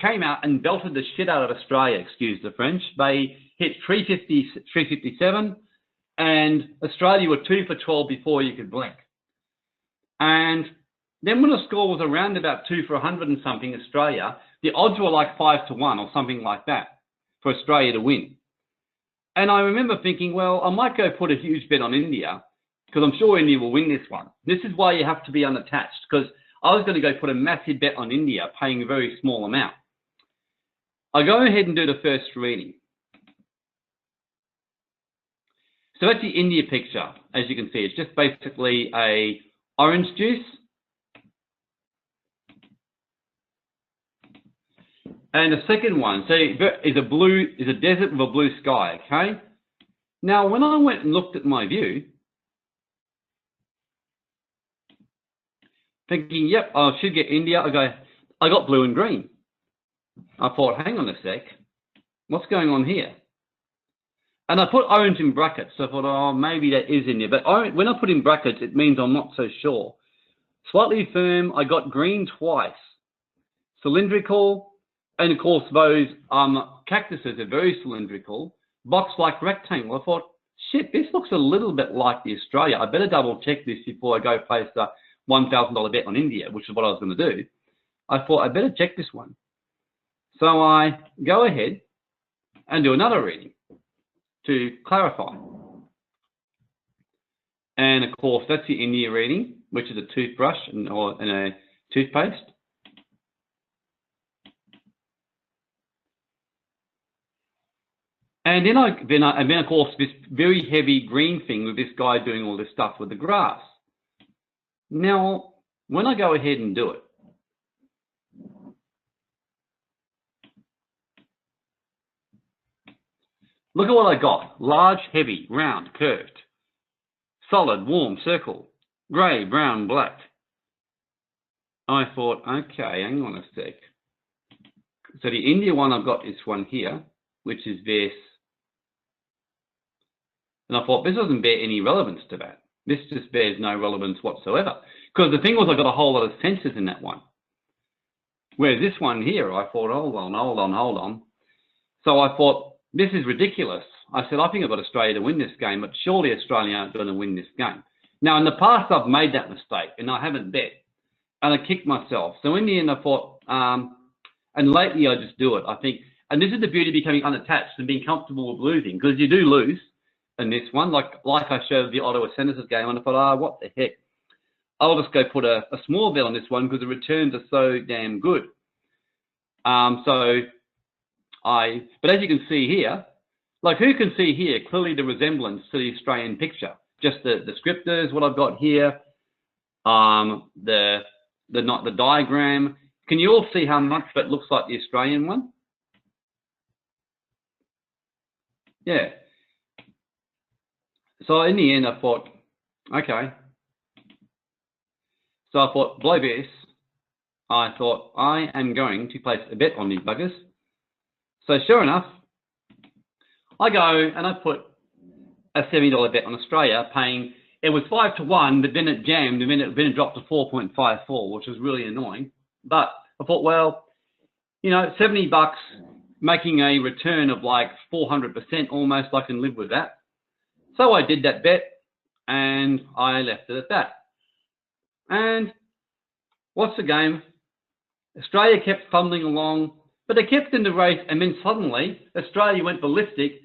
came out and belted the shit out of Australia, excuse the French. They hit 350, 357, and Australia were 2 for 12 before you could blink. And then when the score was around about 2 for 100 and something, Australia, the odds were like 5 to 1 or something like that for Australia to win. And I remember thinking, well, I might go put a huge bet on India because I'm sure India will win this one. This is why you have to be unattached, because I was going to go put a massive bet on India, paying a very small amount. I go ahead and do the first reading. So that's the India picture, as you can see. It's just basically a orange juice. And the second one, so is a desert with a blue sky, okay? Now, when I went and looked at my view, thinking, yep, I should get India, I got blue and green. I thought, hang on a sec, what's going on here? And I put orange in brackets, so I thought, oh, maybe that is India. But when I put in brackets, it means I'm not so sure. Slightly firm, I got green twice. Cylindrical, and of course those cactuses are very cylindrical, box-like rectangle. I thought, shit, this looks a little bit like the Australia. I better double check this before I go place the $1,000 bet on India, which is what I was going to do. I thought I better check this one. So I go ahead and do another reading to clarify. And of course, that's the India reading, which is a toothbrush and a toothpaste. And then of course, this very heavy green thing with this guy doing all this stuff with the grass. Now, when I go ahead and do it, look at what I got. Large, heavy, round, curved, solid, warm, circle, grey, brown, black. I thought, okay, hang on a sec. So the India one I've got is one here, which is this. And I thought, this doesn't bear any relevance to that. This just bears no relevance whatsoever. Because the thing was, I got a whole lot of sensors in that one. Whereas this one here, I thought, hold on. So I thought, this is ridiculous. I said, I think I've got Australia to win this game, but surely Australia aren't going to win this game. Now, in the past, I've made that mistake, and I haven't bet. And I kicked myself. So in the end, I thought, and lately I just do it. I think, and this is the beauty of becoming unattached and being comfortable with losing, because you do lose in this one, like I showed the Ottawa Senators game, and I thought, what the heck? I'll just go put a small bet on this one because the returns are so damn good. But as you can see here, like who can see here clearly the resemblance to the Australian picture? Just the descriptors, what I've got here, the diagram. Can you all see how much that looks like the Australian one? Yeah. So in the end, I thought, okay. So I thought, blow this. I thought, I am going to place a bet on these buggers. So sure enough, I go and I put a $70 bet on Australia, paying, it was 5 to 1, but then it jammed, and then it dropped to 4.54, which was really annoying. But I thought, well, you know, $70, making a return of like 400% almost, I can live with that. So I did that bet, and I left it at that. And what's the game? Australia kept fumbling along, but they kept in the race, and then suddenly Australia went ballistic,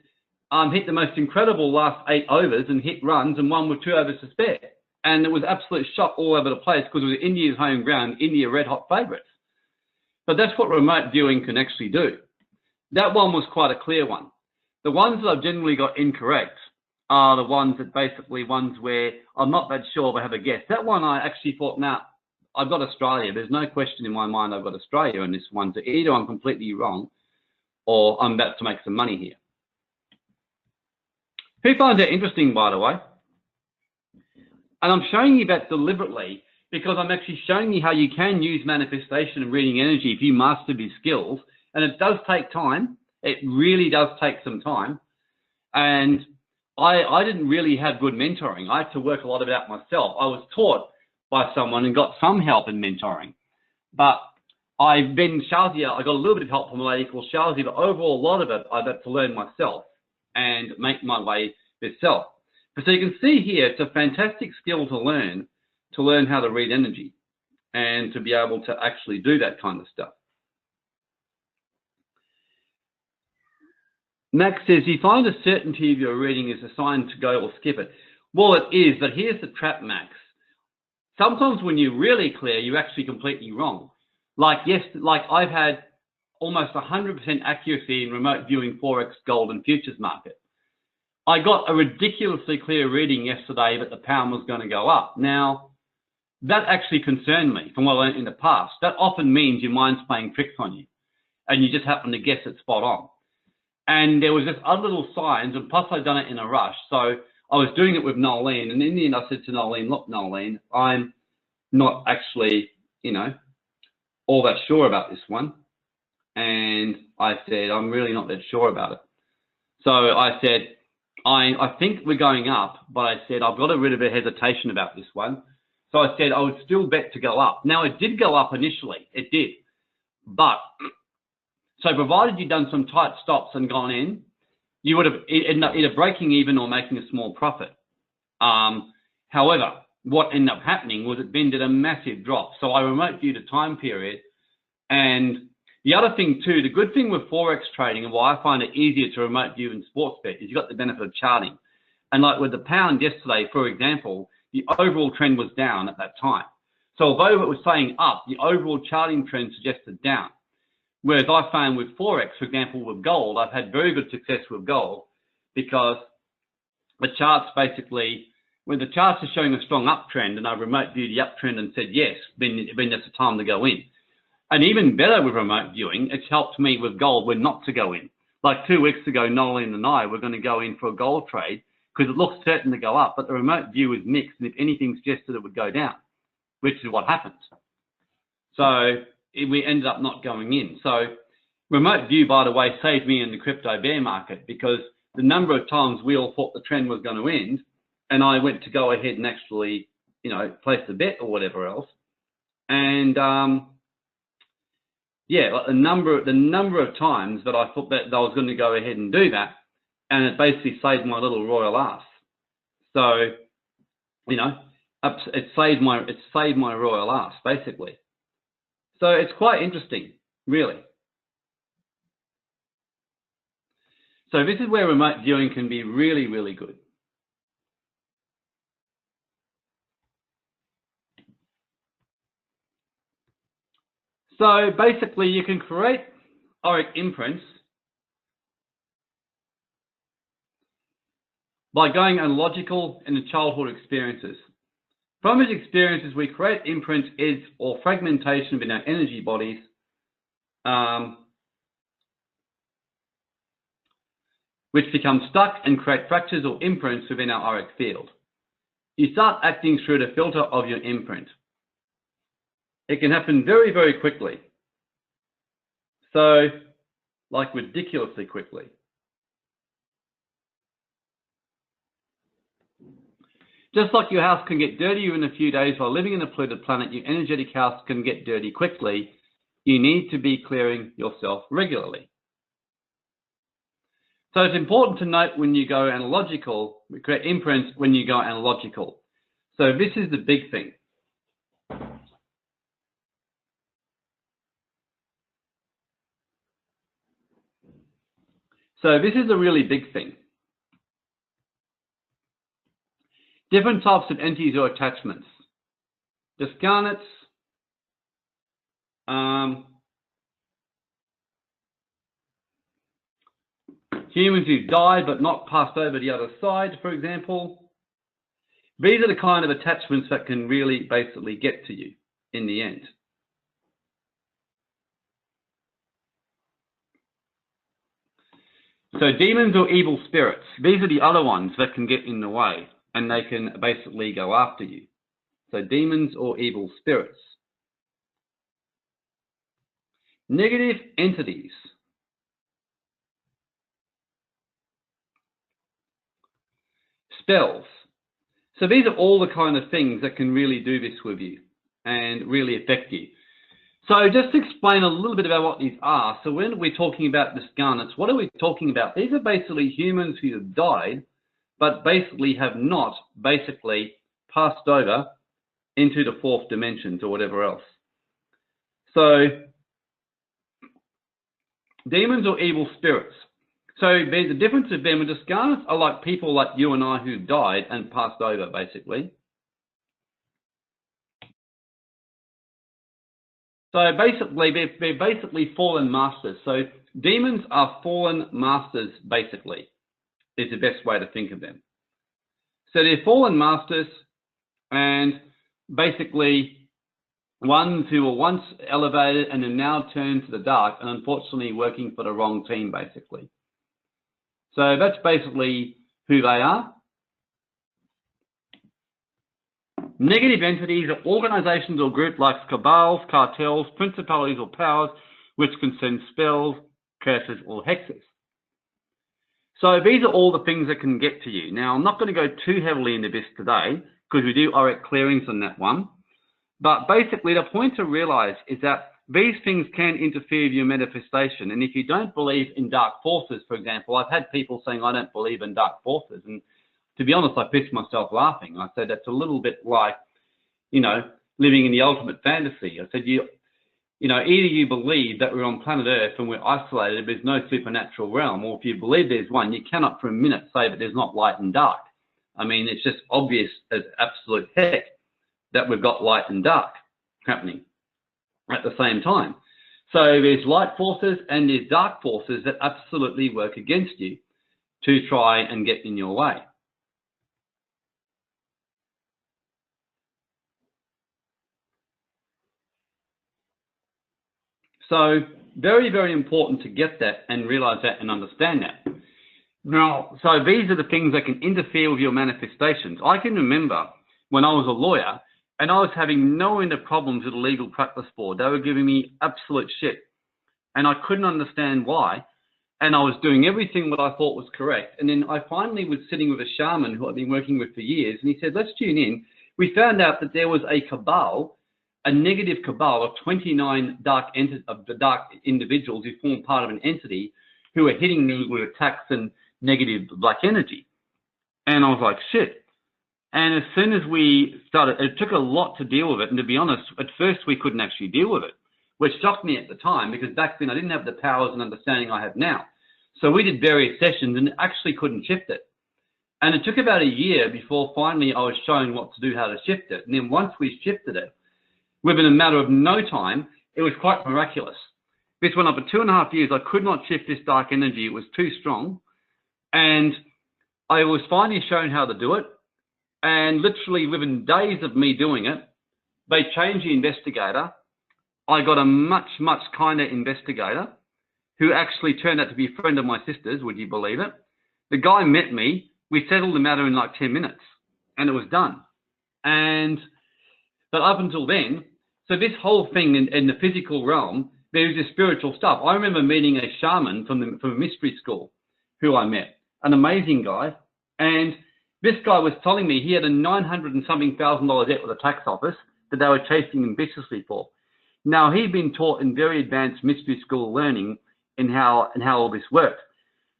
hit the most incredible last 8 overs and hit runs and won with 2 overs to spare. And it was absolute shock all over the place because it was India's home ground, India red hot favourites. But that's what remote viewing can actually do. That one was quite a clear one. The ones that I've generally got incorrect are the ones that basically ones where I'm not that sure, but have a guess. That one I actually thought, nah, I've got Australia. There's no question in my mind I've got Australia in this one. So either I'm completely wrong or I'm about to make some money here. Who finds that interesting, by the way? And I'm showing you that deliberately because I'm actually showing you how you can use manifestation and reading energy if you master these skills. And it does take time. It really does take some time. And I didn't really have good mentoring. I had to work a lot of it out myself. I was taught by someone and got some help in mentoring. But I've been Shazia, I got a little bit of help from a lady called Shazia, but overall a lot of it I've had to learn myself and make my way myself. But so you can see here, it's a fantastic skill to learn how to read energy and to be able to actually do that kind of stuff. Max says, you find a certainty of your reading is a sign to go or skip it. Well, it is, but here's the trap, Max. Sometimes when you're really clear, you're actually completely wrong. Like I've had almost 100% accuracy in remote viewing Forex, gold, and futures market. I got a ridiculously clear reading yesterday that the pound was going to go up. Now, that actually concerned me from what I learned in the past. That often means your mind's playing tricks on you, and you just happen to guess it spot on. And there was just other little signs, and plus I'd done it in a rush. So I was doing it with Nolene, and in the end I said to Nolene, look, Nolene, I'm not actually, all that sure about this one. And I said, I'm really not that sure about it. So I said, I think we're going up, but I said, I've got a bit of a hesitation about this one. So I said, I would still bet to go up. Now, it did go up initially. It did. But, so provided you'd done some tight stops and gone in, you would have ended up either breaking even or making a small profit. However, what ended up happening was it then did a massive drop. So I remote viewed a time period. And the other thing too, the good thing with Forex trading and why I find it easier to remote view in sports bet is you got the benefit of charting. And like with the pound yesterday, for example, the overall trend was down at that time. So although it was saying up, the overall charting trend suggested down. Whereas I found with Forex, for example, with gold, I've had very good success with gold because the charts basically, when the charts are showing a strong uptrend and I remote viewed the uptrend and said yes, then that's the time to go in. And even better with remote viewing, it's helped me with gold when not to go in. Like 2 weeks ago, Nolan and I were going to go in for a gold trade because it looks certain to go up, but the remote view is mixed, and if anything suggested it would go down, which is what happened. So we ended up not going in. So remote view, by the way, saved me in the crypto bear market because the number of times we all thought the trend was going to end, and I went to go ahead and actually, place the bet or whatever else. And yeah, the number of times that I thought that I was going to go ahead and do that, and it basically saved my little royal ass. So, it saved my royal ass basically. So it's quite interesting, really. So this is where remote viewing can be really, really good. So basically you can create auric imprints by going analogical in the childhood experiences. From these experiences, we create imprints or fragmentation within our energy bodies which become stuck and create fractures or imprints within our auric field. You start acting through the filter of your imprint. It can happen very, very quickly. So, like ridiculously quickly. Just like your house can get dirty within a few days while living in a polluted planet, your energetic house can get dirty quickly. You need to be clearing yourself regularly. So it's important to note when you go analogical, we create imprints when you go analogical. So this is the big thing. So this is a really big thing. Different types of entities or attachments. Discarnates, humans who've died but not passed over the other side, for example. These are the kind of attachments that can really basically get to you in the end. So demons or evil spirits, these are the other ones that can get in the way and they can basically go after you. So demons or evil spirits. Negative entities. Spells. So these are all the kind of things that can really do this with you and really affect you. So just to explain a little bit about what these are. So when we're talking about the garnets, what are we talking about? These are basically humans who have died, but basically have not basically passed over into the fourth dimensions or whatever else. So demons or evil spirits. So there's a difference of them, and the garnets are like people like you and I who died and passed over basically. So basically, they're basically fallen masters. So demons are fallen masters, basically, is the best way to think of them. So they're fallen masters, and basically ones who were once elevated and have now turned to the dark and unfortunately working for the wrong team, basically. So that's basically who they are. Negative entities are organizations or groups like cabals, cartels, principalities or powers which can send spells, curses or hexes. So these are all the things that can get to you. Now, I'm not going to go too heavily into this today because we do auric clearings on that one. But basically, the point to realize is that these things can interfere with your manifestation. And if you don't believe in dark forces, for example, I've had people saying, I don't believe in dark forces. And to be honest, I pissed myself laughing. I said, that's a little bit like, you know, living in the ultimate fantasy. I said, you know, either you believe that we're on planet Earth and we're isolated, there's no supernatural realm, or if you believe there's one, you cannot for a minute say that there's not light and dark. I mean, it's just obvious as absolute heck that we've got light and dark happening at the same time. So there's light forces and there's dark forces that absolutely work against you to try and get in your way. So very, very important to get that and realize that and understand that. Now, so these are the things that can interfere with your manifestations. I can remember when I was a lawyer and I was having no end of problems with the Legal Practice Board. They were giving me absolute shit and I couldn't understand why. And I was doing everything that I thought was correct. And then I finally was sitting with a shaman who I'd been working with for years, and he said, let's tune in. We found out that there was a cabal, a negative cabal of 29 dark individuals who form part of an entity who are hitting me with attacks and negative black energy. And I was like, shit. And as soon as we started, it took a lot to deal with it. And to be honest, at first we couldn't actually deal with it, which shocked me at the time because back then I didn't have the powers and understanding I have now. So we did various sessions and actually couldn't shift it. And it took about a year before finally I was shown what to do, how to shift it. And then once we shifted it, within a matter of no time, it was quite miraculous. This went on for 2.5 years. I could not shift this dark energy. It was too strong. And I was finally shown how to do it. And literally within days of me doing it, they changed the investigator. I got a much, much kinder investigator who actually turned out to be a friend of my sister's, would you believe it? The guy met me. We settled the matter in like 10 minutes and it was done. But up until then, so this whole thing in the physical realm, there's this spiritual stuff. I remember meeting a shaman from a mystery school who I met, an amazing guy. And this guy was telling me he had a $900 and something thousand debt with the tax office that they were chasing him viciously for. Now, he'd been taught in very advanced mystery school learning in how all this worked.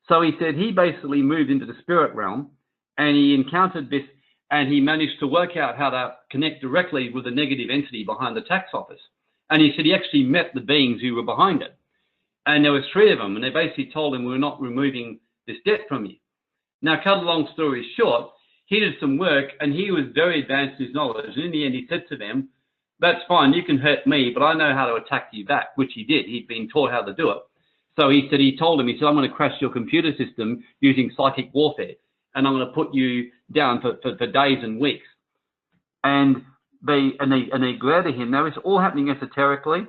So he said he basically moved into the spirit realm and he encountered this and he managed to work out how to connect directly with the negative entity behind the tax office. And he said he actually met the beings who were behind it. And there was 3 of them and they basically told him, we're not removing this debt from you. Now, cut a long story short, he did some work and he was very advanced in his knowledge. And in the end, he said to them, that's fine, you can hurt me, but I know how to attack you back, which he did. He'd been taught how to do it. So he told him, I'm going to crash your computer system using psychic warfare. And I'm going to put you down for days and weeks. And and they glared at him. Now it's all happening esoterically,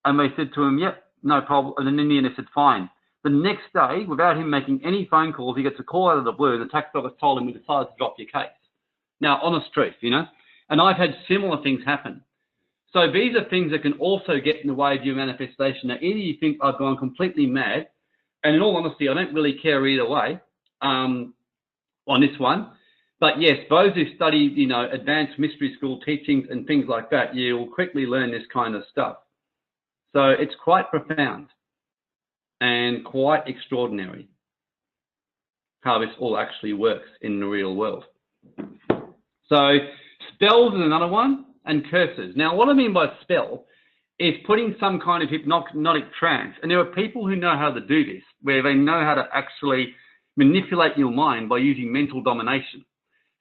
and they said to him, "Yep, no problem." And then in the end, they said, "Fine." The next day, without him making any phone calls, he gets a call out of the blue, and the tax office told him we decided to drop your case. Now, honest truth, you know, and I've had similar things happen. So these are things that can also get in the way of your manifestation. Now, either you think I've gone completely mad, and in all honesty, I don't really care either way on this one. But yes, those who study, you know, advanced mystery school teachings and things like that, you will quickly learn this kind of stuff. So it's quite profound and quite extraordinary how this all actually works in the real world. So spells is another one, and curses. Now, what I mean by spell is putting some kind of hypnotic trance. And there are people who know how to do this, where they know how to actually manipulate your mind by using mental domination.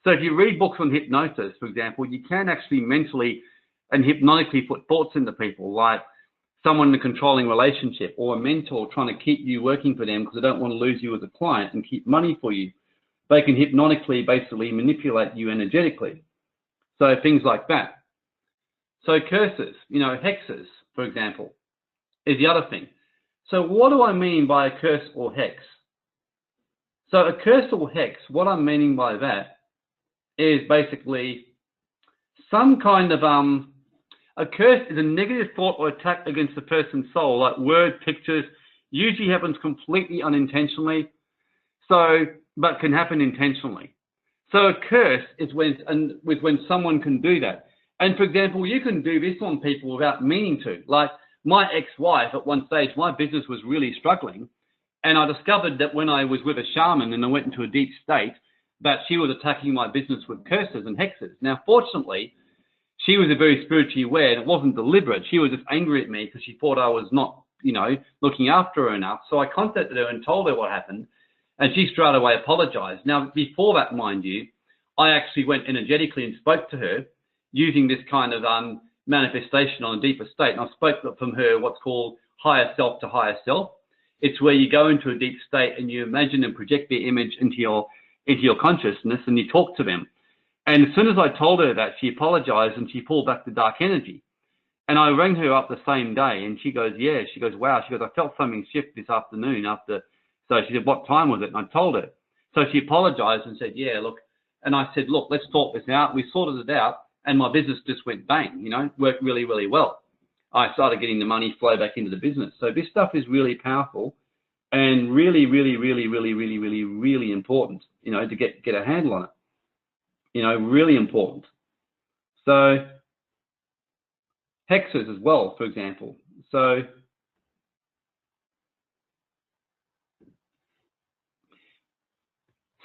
So if you read books on hypnosis, for example, you can actually mentally and hypnotically put thoughts into people, like someone in a controlling relationship or a mentor trying to keep you working for them because they don't want to lose you as a client and keep money for you. They can hypnotically basically manipulate you energetically. So things like that. So curses, you know, hexes, for example, is the other thing. So what do I mean by a curse or hex? So a curse or hex, what I'm meaning by that is basically some kind of, a curse is a negative thought or attack against the person's soul, like word, pictures, usually happens completely unintentionally, so, but can happen intentionally. So a curse is when someone can do that. And for example, you can do this on people without meaning to. Like my ex-wife, at one stage, my business was really struggling. And I discovered that when I was with a shaman and I went into a deep state, that she was attacking my business with curses and hexes. Now, fortunately, she was a very spiritually aware, and it wasn't deliberate. She was just angry at me because she thought I was not, you know, looking after her enough. So I contacted her and told her what happened, and she straight away apologized. Now, before that, mind you, I actually went energetically and spoke to her using this kind of manifestation on a deeper state. And I spoke from her what's called higher self to higher self. It's where you go into a deep state and you imagine and project their image into your consciousness, and you talk to them. And as soon as I told her that, she apologized and she pulled back the dark energy. And I rang her up the same day, and she goes, yeah. She goes, wow. She goes, I felt something shift this afternoon after. So she said, what time was it? And I told her. So she apologized and said, yeah, look. And I said, look, let's talk this out. We sorted it out, and my business just went bang, you know, worked really, really well. I started getting the money flow back into the business. So this stuff is really powerful and really, really, really, really, really, really, really important, you know, to get a handle on it. You know, really important. So hexes as well, for example. So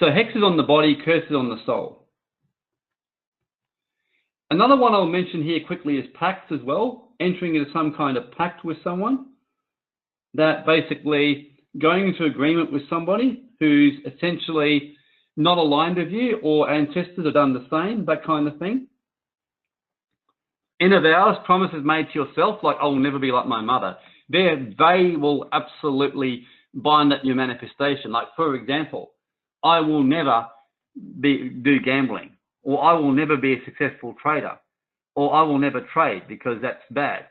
hexes on the body, curses on the soul. Another one I'll mention here quickly is pacts as well, entering into some kind of pact with someone, that basically going into agreement with somebody who's essentially not aligned with you, or ancestors have done the same, that kind of thing. Inner vows, promises made to yourself, like I will never be like my mother. They will absolutely bind up your manifestation. Like, for example, I will never do gambling, or I will never be a successful trader, or I will never trade because that's bad.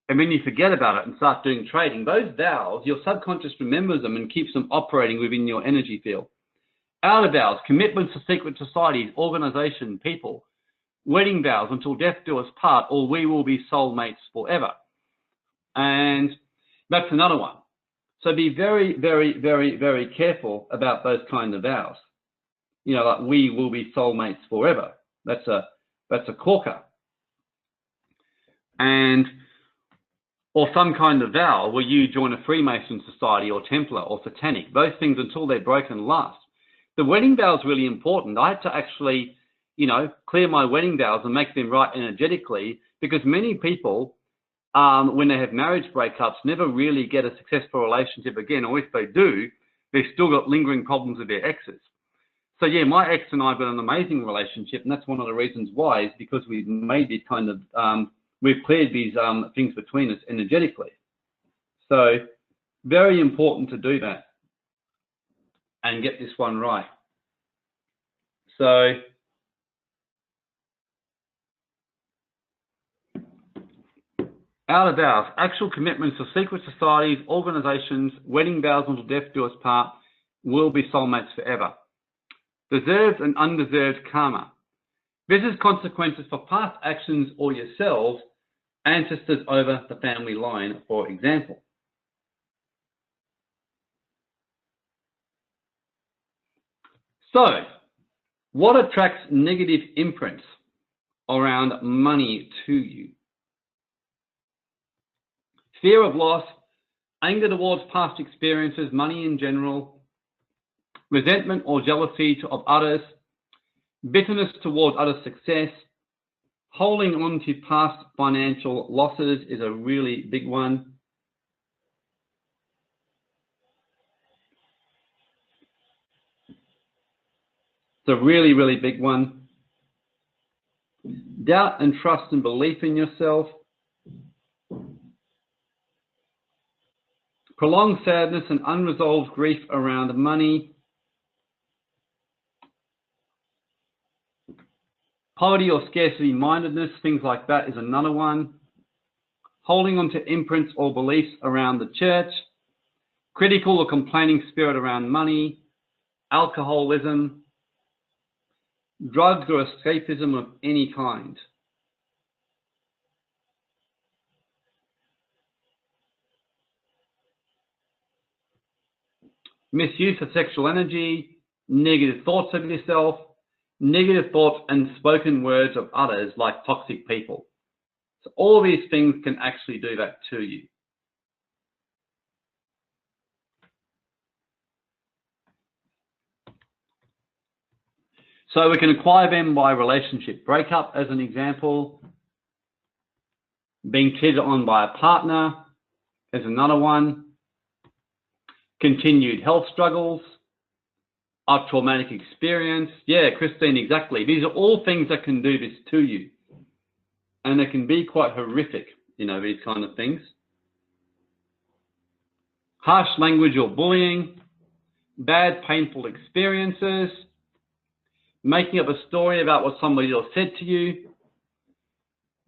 And when you forget about it and start doing trading, those vows, your subconscious remembers them and keeps them operating within your energy field. Outer vows, commitments to secret societies, organization, people. Wedding vows, until death do us part, or we will be soulmates forever. And that's another one. So be very, very, very, very careful about those kind of vows. You know, like we will be soulmates forever. That's a corker. And or some kind of vow where you join a Freemason society or Templar or Satanic. Those things, until they're broken, last. The wedding vow is really important. I had to actually, you know, clear my wedding vows and make them right energetically, because many people, when they have marriage breakups, never really get a successful relationship again, or if they do, they've still got lingering problems with their exes. So yeah, my ex and I have got an amazing relationship, and that's one of the reasons why, is because we've made this kind of, we've cleared these things between us energetically. So very important to do that and get this one right. So Out of hours, actual commitments to secret societies, organizations, wedding vows until death do us part, will be soulmates forever. Deserved and undeserved karma. This is consequences for past actions or yourselves, ancestors over the family line, for example. So, what attracts negative imprints around money to you? Fear of loss, anger towards past experiences, money in general, resentment or jealousy of others, bitterness towards other success, holding on to past financial losses is a really big one. It's a really, really big one. Doubt and trust and belief in yourself. Prolonged sadness and unresolved grief around money. Poverty or scarcity mindedness, things like that is another one. Holding on to imprints or beliefs around the church. Critical or complaining spirit around money. Alcoholism. Drugs or escapism of any kind. Misuse of sexual energy, negative thoughts of yourself, negative thoughts and spoken words of others like toxic people. So all these things can actually do that to you. So we can acquire them by relationship breakup, as an example. Being cheated on by a partner is another one. Continued health struggles, a traumatic experience. Yeah, Christine, exactly. These are all things that can do this to you. And they can be quite horrific, you know, these kind of things. Harsh language or bullying, bad, painful experiences, making up a story about what somebody else said to you.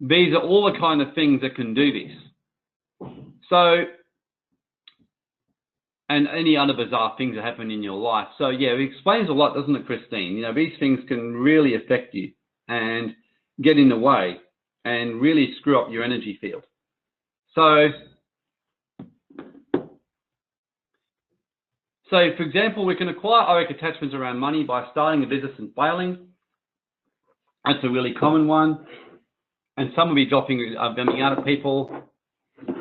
These are all the kind of things that can do this. So, and any other bizarre things that happen in your life. So yeah, it explains a lot, doesn't it, Christine? You know, these things can really affect you and get in the way and really screw up your energy field. So for example, we can acquire auric attachments around money by starting a business and failing. That's a really common one. And some will be dropping out of people.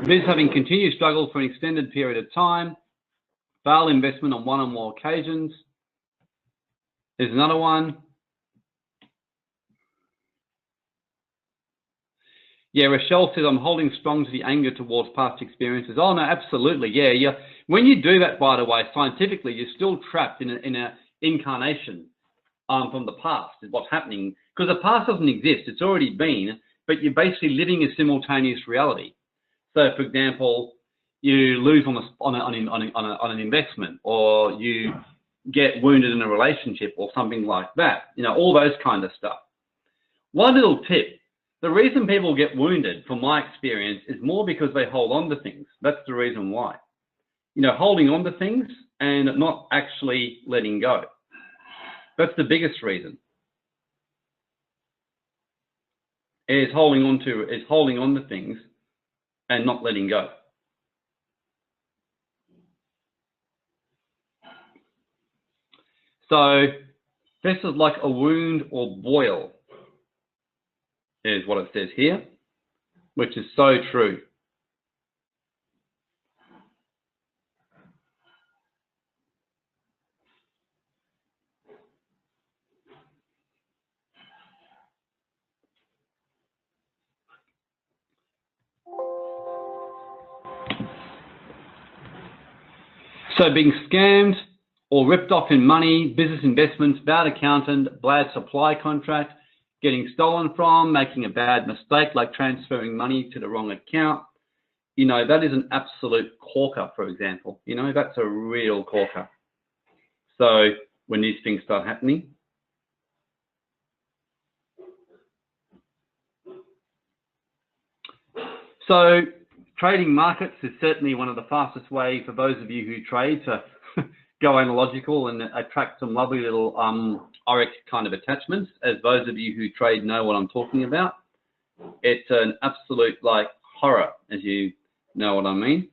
Business having continued struggle for an extended period of time. Failed investment on one or more occasions is another one. Yeah, Rochelle says, I'm holding strong to the anger towards past experiences. Oh, no, absolutely. Yeah. When you do that, by the way, scientifically, you're still trapped in an incarnation from the past is what's happening. Because the past doesn't exist. It's already been, but you're basically living a simultaneous reality. So, for example, you lose on an investment, or you get wounded in a relationship or something like that. You know, all those kind of stuff. One little tip. The reason people get wounded, from my experience, is more because they hold on to things. That's the reason why. You know, holding on to things and not actually letting go. That's the biggest reason. Is holding on to things and not letting go. So this is like a wound or boil, is what it says here, which is so true. So being scammed or ripped off in money, business investments, bad accountant, bad supply contract, getting stolen from, making a bad mistake like transferring money to the wrong account, you know, that is an absolute corker, for example. You know, that's a real corker. So when these things start happening, So trading markets is certainly one of the fastest ways for those of you who trade to go analogical and attract some lovely little auric kind of attachments. As those of you who trade know what I'm talking about. It's an absolute like horror, as you know what I mean.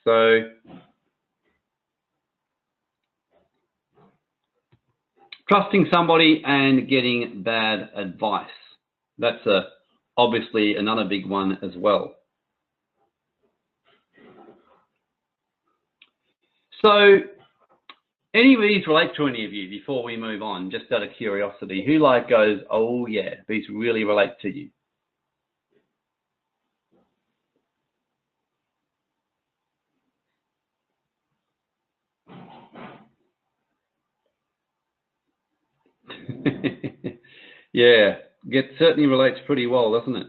So trusting somebody and getting bad advice. That's obviously another big one as well. So any of these relate to any of you before we move on, just out of curiosity? Who like goes, oh yeah, these really relate to you? Yeah, it certainly relates pretty well, doesn't it?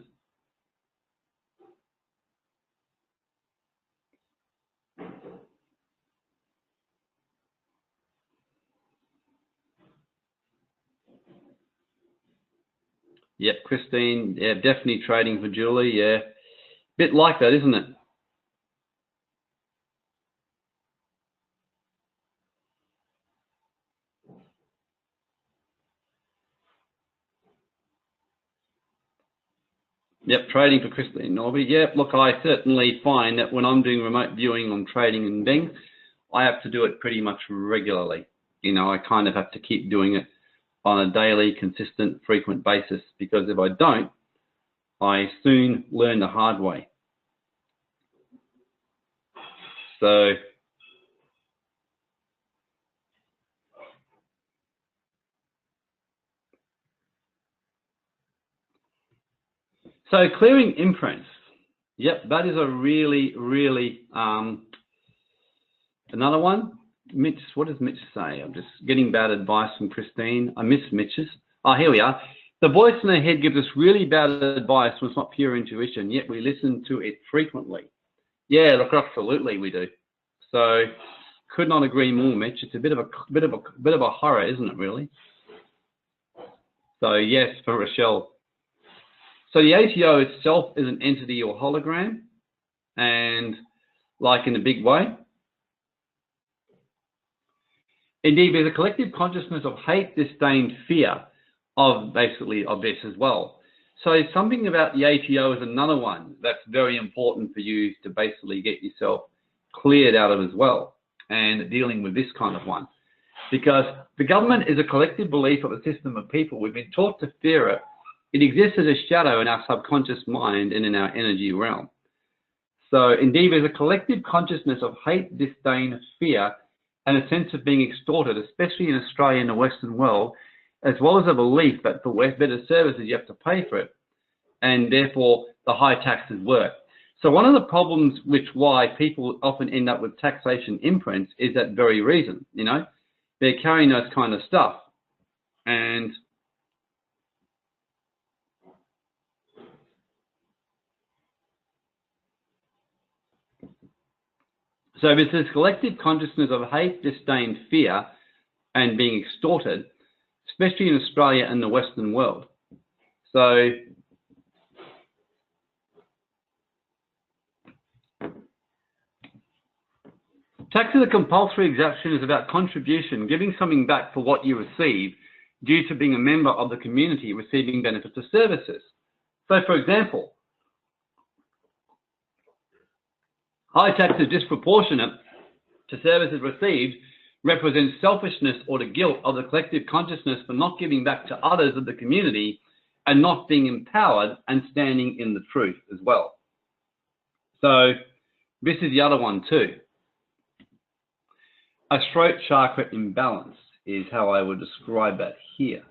Yep, Christine, yeah, definitely trading for Julie, yeah. Bit like that, isn't it? Yep, trading for Christine Norby. Yep, look, I certainly find that when I'm doing remote viewing on trading and Bing, I have to do it pretty much regularly. You know, I kind of have to keep doing it on a daily, consistent, frequent basis, because if I don't, I soon learn the hard way. So clearing imprints. Yep, that is a really, really another one. Mitch, what does Mitch say? I'm just getting bad advice from Christine. I miss Mitch's. Oh, here we are. The voice in our head gives us really bad advice when it's not pure intuition, yet we listen to it frequently. Yeah, look, absolutely we do. So could not agree more, Mitch. It's a bit of a horror, isn't it, really? So yes, for Rochelle. So the ATO itself is an entity or hologram, and like in a big way. Indeed, there's a collective consciousness of hate, disdain, fear of this as well. So something about the ATO is another one that's very important for you to basically get yourself cleared out of as well, and dealing with this kind of one. Because the government is a collective belief of a system of people. We've been taught to fear it. It exists as a shadow in our subconscious mind and in our energy realm. So indeed, there's a collective consciousness of hate, disdain, fear, and a sense of being extorted, especially in Australia and the Western world, as well as a belief that for better services you have to pay for it, and therefore the high taxes work. So one of the problems which why people often end up with taxation imprints is that very reason, you know, they're carrying those kind of stuff. And so there's this collective consciousness of hate, disdain, fear, and being extorted, especially in Australia and the Western world. So tax as a compulsory exaction is about contribution, giving something back for what you receive due to being a member of the community receiving benefits or services. So for example, high taxes disproportionate to services received represents selfishness or the guilt of the collective consciousness for not giving back to others of the community and not being empowered and standing in the truth as well. So this is the other one too. A throat chakra imbalance is how I would describe that here.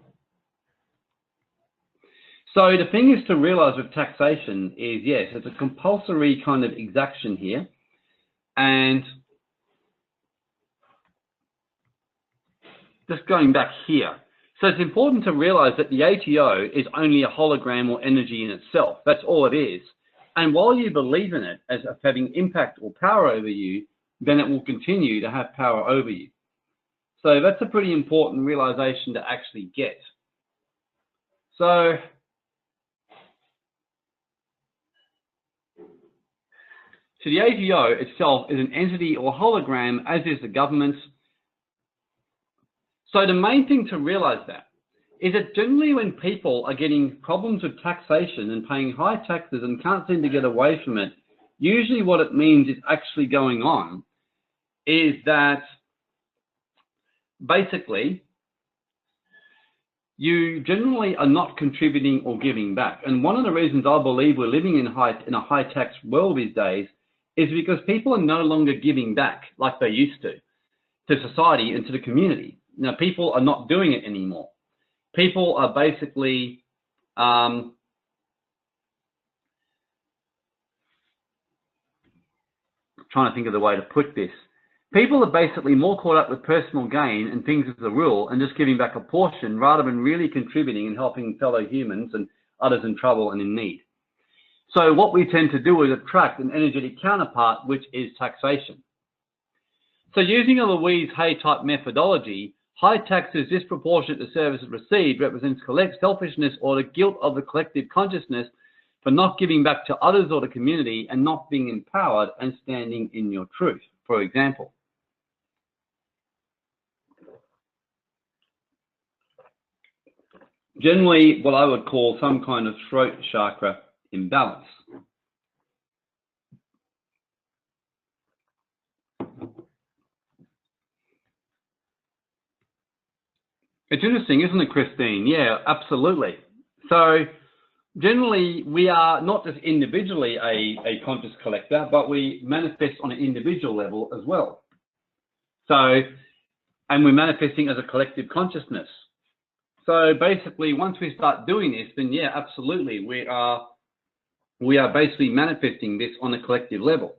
So the thing is to realize with taxation is, yes, it's a compulsory kind of exaction here. And just going back here. So it's important to realize that the ATO is only a hologram or energy in itself. That's all it is. And while you believe in it as having impact or power over you, then it will continue to have power over you. So that's a pretty important realization to actually get. So So the ATO itself is an entity or hologram, as is the government. So the main thing to realize that is that generally when people are getting problems with taxation and paying high taxes and can't seem to get away from it, usually what it means is actually going on is that basically you generally are not contributing or giving back. And one of the reasons I believe we're living in a high tax world these days is because people are no longer giving back like they used to society and to the community. Now, people are not doing it anymore. People are basically trying to think of the way to put this. People are basically more caught up with personal gain and things as a rule and just giving back a portion rather than really contributing and helping fellow humans and others in trouble and in need. So what we tend to do is attract an energetic counterpart, which is taxation. So using a Louise Hay type methodology, high taxes disproportionate to services received represents selfishness or the guilt of the collective consciousness for not giving back to others or the community and not being empowered and standing in your truth, for example. Generally, what I would call some kind of throat chakra imbalance. It's interesting, isn't it, Christine? Yeah, absolutely. So generally, we are not just individually a conscious collector, but we manifest on an individual level as well. So, and we're manifesting as a collective consciousness. So basically, once we start doing this, then yeah, absolutely, we are basically manifesting this on a collective level.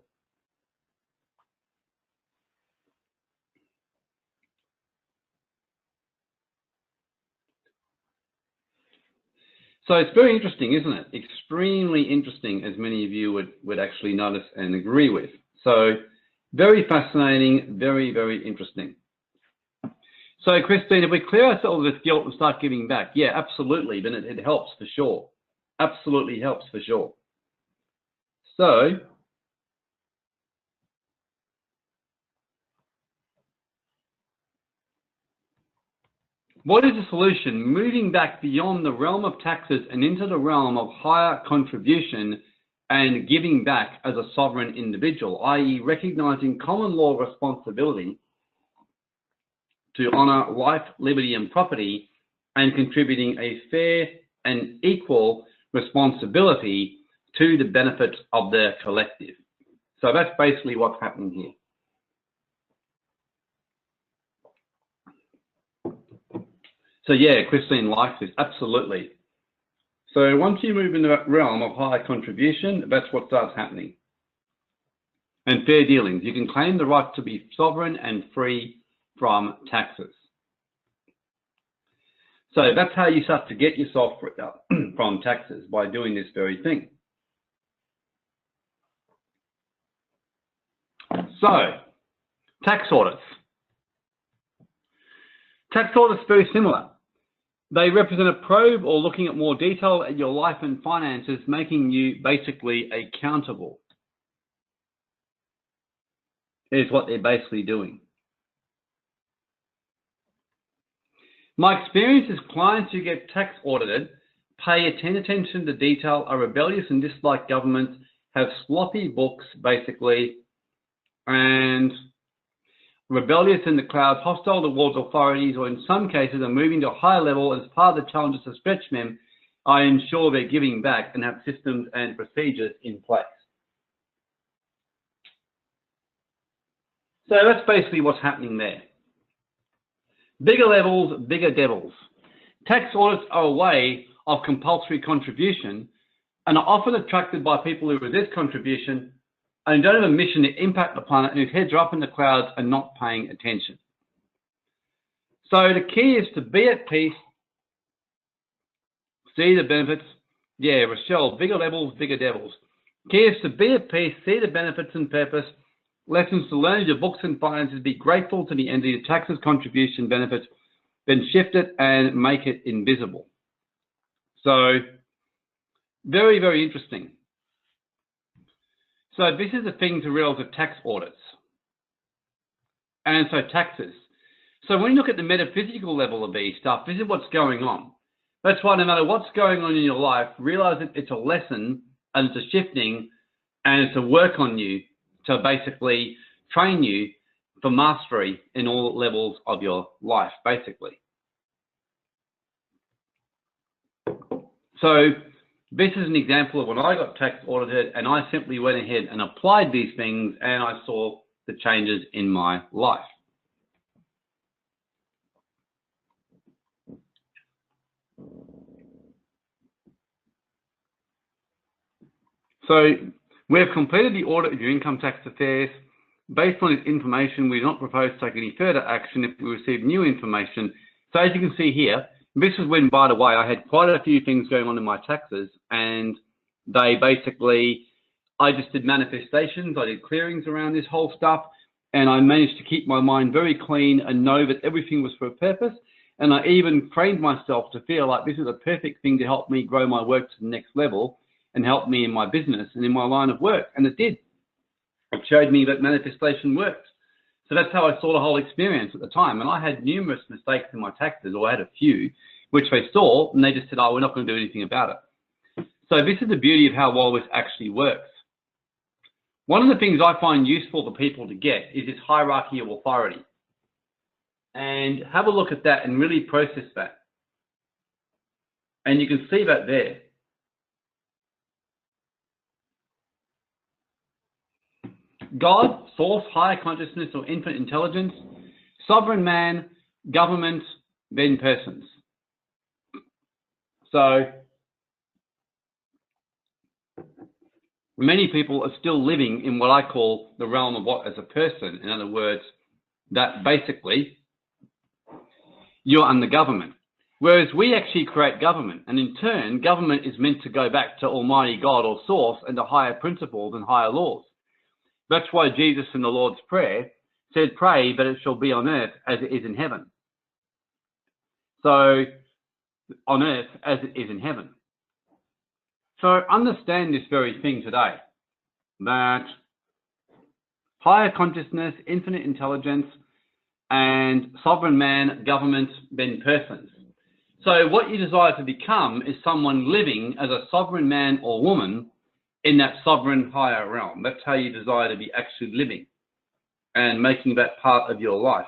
So it's very interesting, isn't it? Extremely interesting, as many of you would actually notice and agree with. So very fascinating, very, very interesting. So Christine, if we clear ourselves of this guilt and start giving back, yeah, absolutely, then it helps for sure. Absolutely helps for sure. So what is the solution? Moving back beyond the realm of taxes and into the realm of higher contribution and giving back as a sovereign individual, i.e. recognizing common law responsibility to honor life, liberty, and property and contributing a fair and equal responsibility to the benefit of the collective. So that's basically what's happening here. So yeah, Christine likes this, absolutely. So once you move into that realm of higher contribution, that's what starts happening. And fair dealings. You can claim the right to be sovereign and free from taxes. So that's how you start to get yourself from taxes, by doing this very thing. So, tax audits. Tax audits are very similar. They represent a probe or looking at more detail at your life and finances, making you basically accountable. Is what they're basically doing. My experience is clients who get tax audited pay attention to detail, are rebellious and dislike government, have sloppy books basically, and rebellious in the clouds, hostile towards authorities, or in some cases are moving to a higher level as part of the challenges to stretch them. I ensure they're giving back and have systems and procedures in place. So that's basically what's happening there. Bigger levels, bigger devils. Tax audits are a way of compulsory contribution and are often attracted by people who resist contribution and don't have a mission to impact the planet and whose heads are up in the clouds and not paying attention. So the key is to be at peace, see the benefits. Yeah, Rochelle, bigger levels, bigger devils. Key is to be at peace, see the benefits and purpose. Lessons to learn your books and finances, be grateful to the entity of taxes, contribution, benefits, then shift it and make it invisible. So very, very interesting. So this is the thing to realize with tax audits, and so taxes. So when you look at the metaphysical level of these stuff, this is what's going on. That's why no matter what's going on in your life, realize that it's a lesson and it's a shifting and it's a work on you to basically train you for mastery in all levels of your life, basically. So this is an example of when I got tax audited and I simply went ahead and applied these things and I saw the changes in my life. So we have completed the audit of your income tax affairs. Based on this information, we do not propose to take any further action if we receive new information. So as you can see here, this was when, by the way, I had quite a few things going on in my taxes, and they basically, I just did manifestations, I did clearings around this whole stuff, and I managed to keep my mind very clean and know that everything was for a purpose. And I even trained myself to feel like this is a perfect thing to help me grow my work to the next level and help me in my business and in my line of work. And it did. It showed me that manifestation worked. So that's how I saw the whole experience at the time. And I had numerous mistakes in my taxes, or I had a few, which they saw, and they just said, oh, we're not going to do anything about it. So this is the beauty of how well this actually works. One of the things I find useful for people to get is this hierarchy of authority. And have a look at that and really process that. And you can see that there. God, source, higher consciousness or infinite intelligence, sovereign man, government, then persons. So many people are still living in what I call the realm of what as a person. In other words, that basically you're under government. Whereas we actually create government, and in turn, government is meant to go back to Almighty God or source and to higher principles and higher laws. That's why Jesus in the Lord's Prayer said, pray, but it shall be on earth as it is in heaven. So, on earth as it is in heaven. So, understand this very thing today, that higher consciousness, infinite intelligence, and sovereign man, government, then persons. So, what you desire to become is someone living as a sovereign man or woman in that sovereign higher realm. That's how you desire to be actually living and making that part of your life.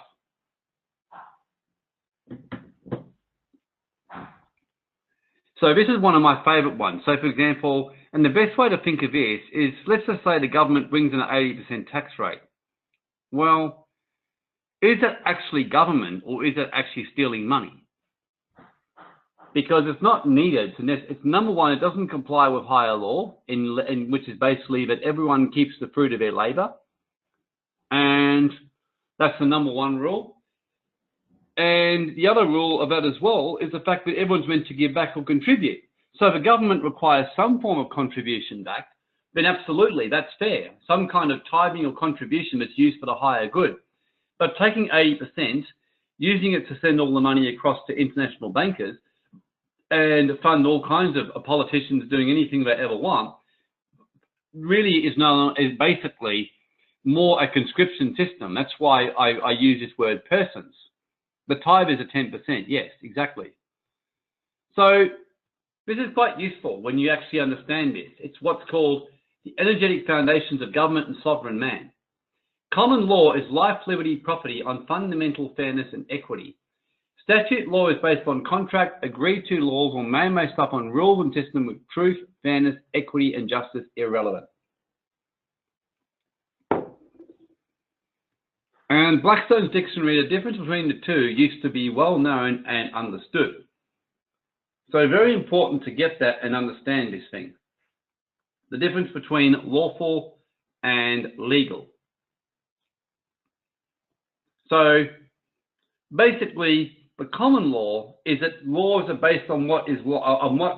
So this is one of my favorite ones. So for example, and the best way to think of this is, let's just say the government brings in an 80% tax rate. Well, is that actually government or is it actually stealing money? Because it's not needed. It's number one, it doesn't comply with higher law, which is basically that everyone keeps the fruit of their labor. And that's the number one rule. And the other rule of that as well is the fact that everyone's meant to give back or contribute. So if the government requires some form of contribution back, then absolutely, that's fair. Some kind of tithing or contribution that's used for the higher good. But taking 80%, using it to send all the money across to international bankers, and fund all kinds of politicians doing anything they ever want, really is basically more a conscription system. That's why I use this word persons. The tithe is a 10%, yes, exactly. So this is quite useful when you actually understand this. It's what's called the energetic foundations of government and sovereign man. Common law is life, liberty, property on fundamental fairness and equity. Statute law is based on contract, agreed to laws, or man based upon rules and system with truth, fairness, equity, and justice irrelevant. And Blackstone's dictionary, the difference between the two used to be well known and understood. So very important to get that and understand this thing. The difference between lawful and legal. So basically, the common law is that laws are based on what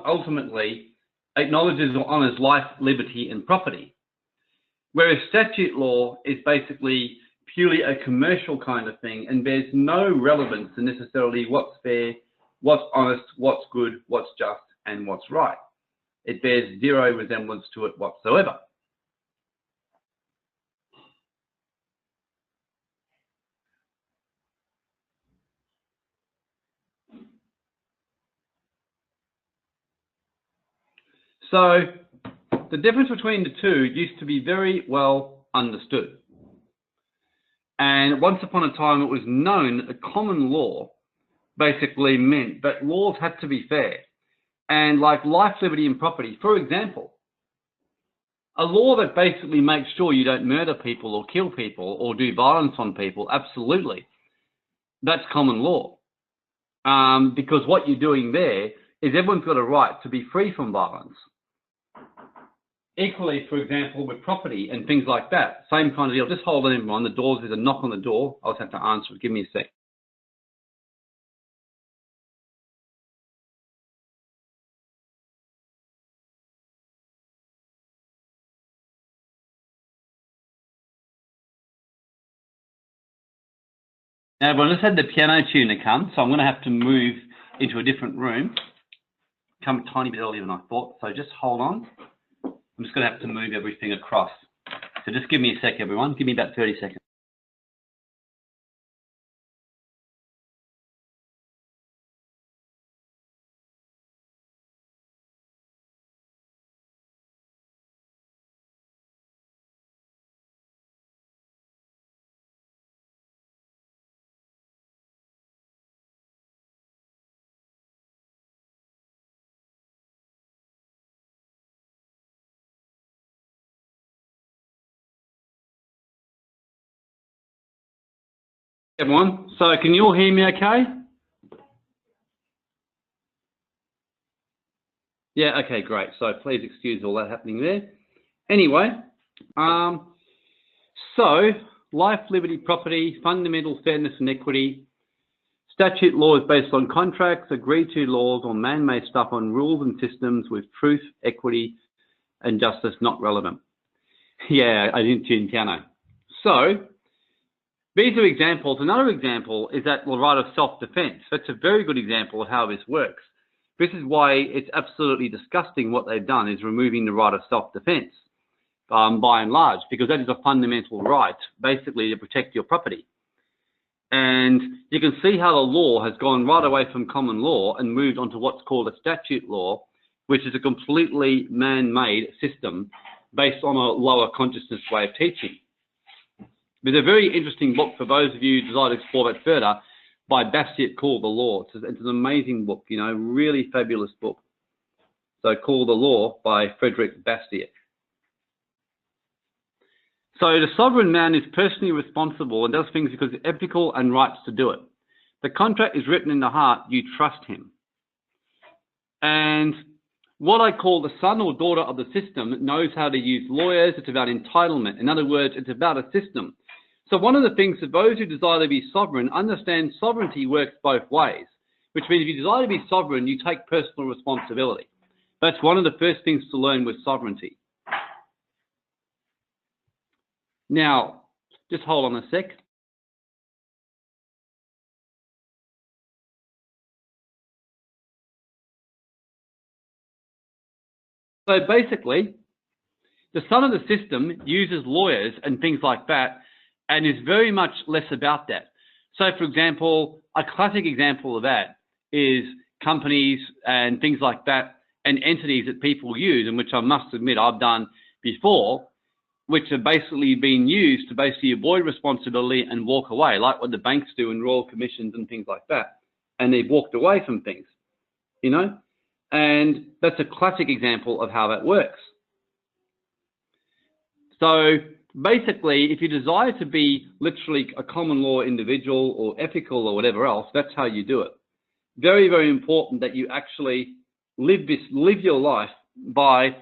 ultimately acknowledges or honors life, liberty, and property. Whereas statute law is basically purely a commercial kind of thing, and there's no relevance to necessarily what's fair, what's honest, what's good, what's just, and what's right. It bears zero resemblance to it whatsoever. So the difference between the two used to be very well understood. And once upon a time, it was known that common law basically meant that laws had to be fair. And like life, liberty, and property, for example, a law that basically makes sure you don't murder people or kill people or do violence on people, absolutely, that's common law. Because what you're doing there is everyone's got a right to be free from violence. Equally, for example, with property and things like that, same kind of deal. Just hold on, everyone. The doors, there's a knock on the door. I'll just have to answer it. Give me a sec. Now, everyone, I just had the piano tuner come, so I'm going to have to move into a different room. Come a tiny bit earlier than I thought, so just hold on. I'm just going to have to move everything across. So just give me a sec, everyone. Give me about 30 seconds. Everyone, so can you all hear me okay? Yeah, okay, great. So please excuse all that happening there. Anyway, so life, liberty, property, fundamental fairness and equity, statute law is based on contracts, agreed to laws or man-made stuff on rules and systems with truth, equity, and justice not relevant. Yeah, I didn't tune piano. So these are examples. Another example is that the right of self-defense. That's a very good example of how this works. This is why it's absolutely disgusting what they've done is removing the right of self-defense by and large, because that is a fundamental right, basically to protect your property. And you can see how the law has gone right away from common law and moved onto what's called a statute law, which is a completely man-made system based on a lower consciousness way of teaching. There's a very interesting book for those of you who desire to explore that further by Bastiat called The Law. It's an amazing book, you know, really fabulous book. So Called The Law by Frederick Bastiat. So the sovereign man is personally responsible and does things because it's ethical and rights to do it. The contract is written in the heart, you trust him. And what I call the son or daughter of the system knows how to use lawyers. It's about entitlement. In other words, it's about a system. So one of the things that those who desire to be sovereign understand sovereignty works both ways, which means if you desire to be sovereign, you take personal responsibility. That's one of the first things to learn with sovereignty. Now, just hold on a sec. So basically, the son of the system uses lawyers and things like that and is very much less about that. So, for example, a classic example of that is companies and things like that and entities that people use, and which I must admit I've done before, which are basically being used to basically avoid responsibility and walk away, like what the banks do in royal commissions and things like that. And they've walked away from things, you know? And that's a classic example of how that works. So basically, if you desire to be literally a common law individual or ethical or whatever else, that's how you do it. Very, very important that you actually live your life by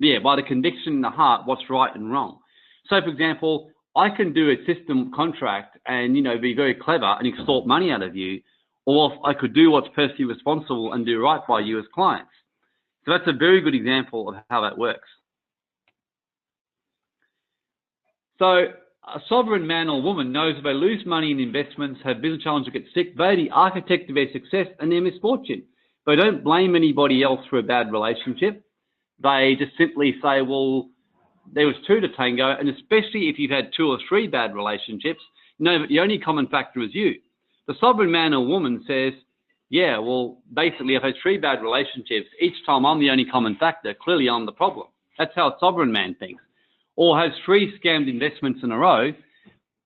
the conviction in the heart, what's right and wrong. So, for example, I can do a system contract and, you know, be very clever and extort money out of you, or I could do what's personally responsible and do right by you as clients. So that's a very good example of how that works. So a sovereign man or woman knows if they lose money in investments, have business challenges, get sick, they're the architect of their success and their misfortune. They don't blame anybody else for a bad relationship. They just simply say, well, there was two to tango, and especially if you've had 2 or 3 bad relationships, know that the only common factor is you. The sovereign man or woman says, yeah, well, basically I've had 3 bad relationships. Each time I'm the only common factor. Clearly I'm the problem. That's how a sovereign man thinks. Or has 3 scammed investments in a row.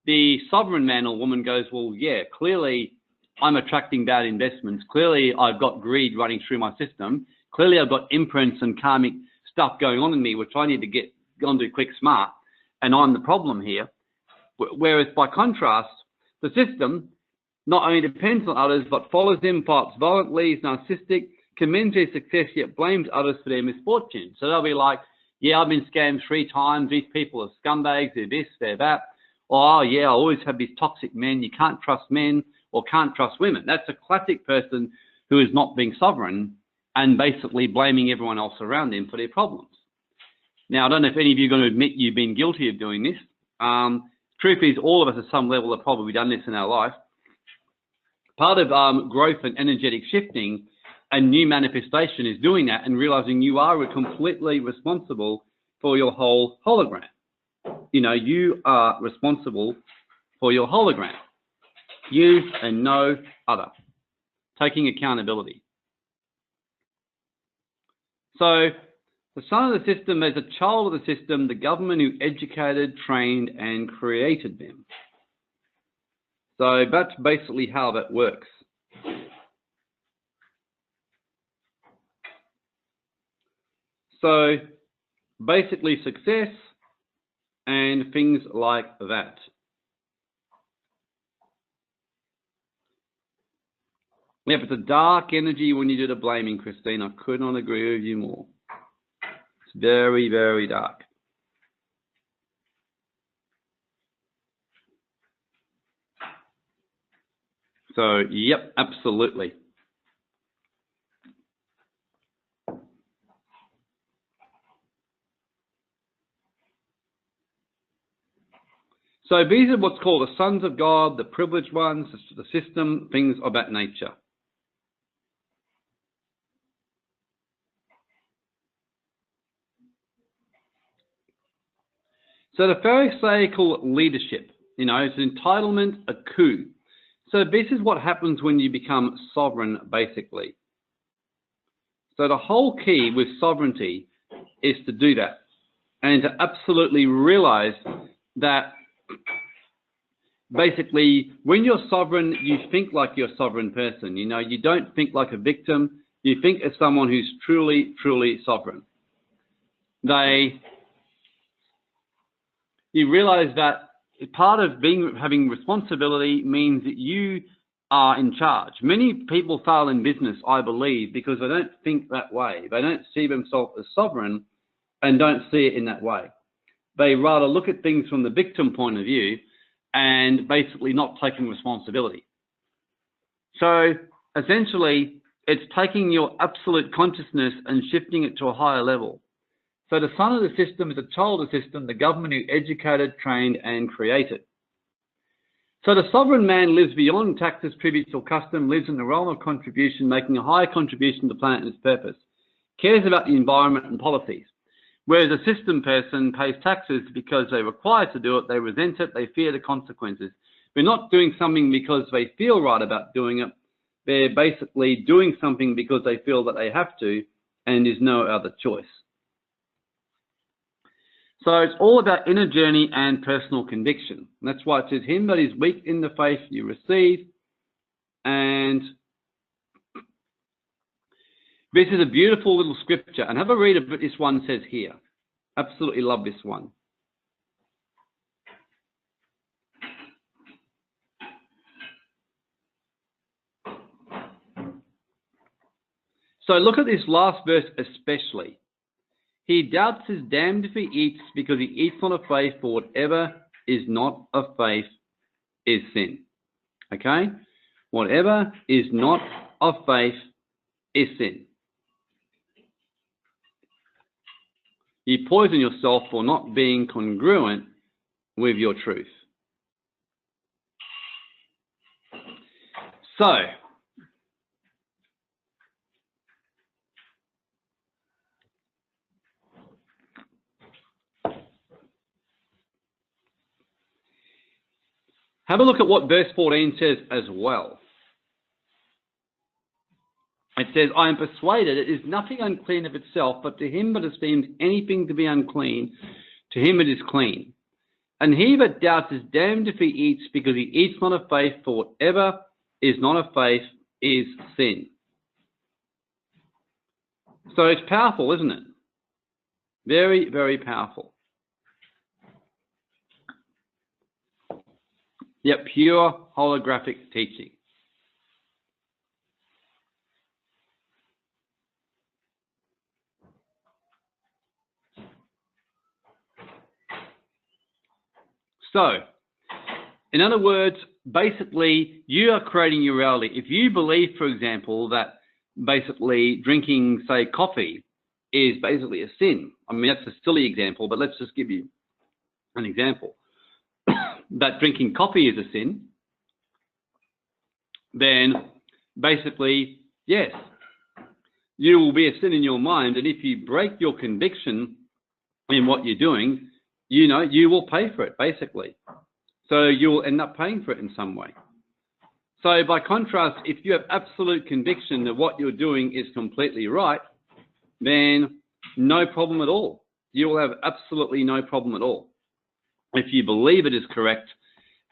The sovereign man or woman goes, well, yeah, clearly I'm attracting bad investments. Clearly I've got greed running through my system. Clearly I've got imprints and karmic stuff going on in me, which I need to get onto quick smart. And I'm the problem here. Whereas by contrast, the system not only depends on others, but follows them, fights violently, is narcissistic, commends their success, yet blames others for their misfortune. So they'll be like, yeah, I've been scammed 3 times. These people are scumbags. They're this, they're that. Oh, yeah, I always have these toxic men. You can't trust men or can't trust women. That's a classic person who is not being sovereign and basically blaming everyone else around them for their problems. Now, I don't know if any of you are going to admit you've been guilty of doing this. Truth is, all of us at some level have probably done this in our life. Part of growth and energetic shifting and new manifestation is doing that and realizing you are completely responsible for your whole hologram. You know, you are responsible for your hologram. You and no other. Taking accountability. So, the son of the system is a child of the system, the government who educated, trained, and created them. So that's basically how that works. So basically success and things like that. Yep, it's a dark energy when you do the blaming, Christine. I could not agree with you more. It's very, very dark. So, yep, absolutely. So these are what's called the sons of God, the privileged ones, the system, things of that nature. So the Pharisaical leadership, you know, it's entitlement, a coup. So this is what happens when you become sovereign, basically. So the whole key with sovereignty is to do that and to absolutely realize that basically when you're sovereign, you think like you're a sovereign person. You know, you don't think like a victim. You think as someone who's truly, truly sovereign. You realize that part of having responsibility means that you are in charge. Many people fail in business, I believe, because they don't think that way. They don't see themselves as sovereign and don't see it in that way. They rather look at things from the victim point of view and basically not taking responsibility. So essentially, it's taking your absolute consciousness and shifting it to a higher level. So the son of the system is a child of the system, the government who educated, trained, and created. So the sovereign man lives beyond taxes, tributes, or custom, lives in the realm of contribution, making a higher contribution to the planet and its purpose, cares about the environment and policies. Whereas a system person pays taxes because they're required to do it, they resent it, they fear the consequences. They're not doing something because they feel right about doing it. They're basically doing something because they feel that they have to, and there's no other choice. So it's all about inner journey and personal conviction. And that's why it says, him that is weak in the faith you receive. And this is a beautiful little scripture. And have a read of what this one says here. Absolutely love this one. So look at this last verse especially. He doubts is damned if he eats, because he eats not of faith, for whatever is not of faith is sin. Okay? Whatever is not of faith is sin. You poison yourself for not being congruent with your truth. So, have a look at what verse 14 says as well. It says, I am persuaded it is nothing unclean of itself, but to him that esteems anything to be unclean, to him it is clean. And he that doubts is damned if he eats, because he eats not of faith, for whatever is not of faith is sin. So it's powerful, isn't it? Very, very powerful. Yet pure holographic teaching. So, in other words, basically, you are creating your reality. If you believe, for example, that basically drinking, say, coffee is basically a sin. I mean, that's a silly example, but let's just give you an example. That drinking coffee is a sin, then basically, yes, you will be a sin in your mind. And if you break your conviction in what you're doing, you know, you will pay for it, basically. So you'll end up paying for it in some way. So by contrast, if you have absolute conviction that what you're doing is completely right, then no problem at all. You will have absolutely no problem at all if you believe it is correct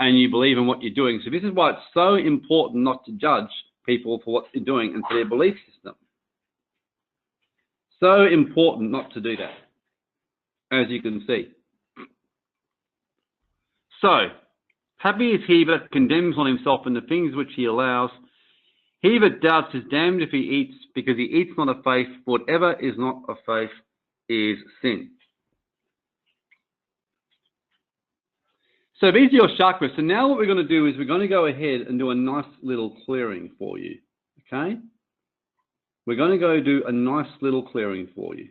and you believe in what you're doing. So this is why it's so important not to judge people for what they're doing and for their belief system. So important not to do that, as you can see. So, happy is he that condemns on himself in the things which he allows. He that doubts is damned if he eats, because he eats not of faith. For whatever is not of faith is sin. So these are your chakras. So now what we're going to do is we're going to go ahead and do a nice little clearing for you. Okay? We're going to go do a nice little clearing for you.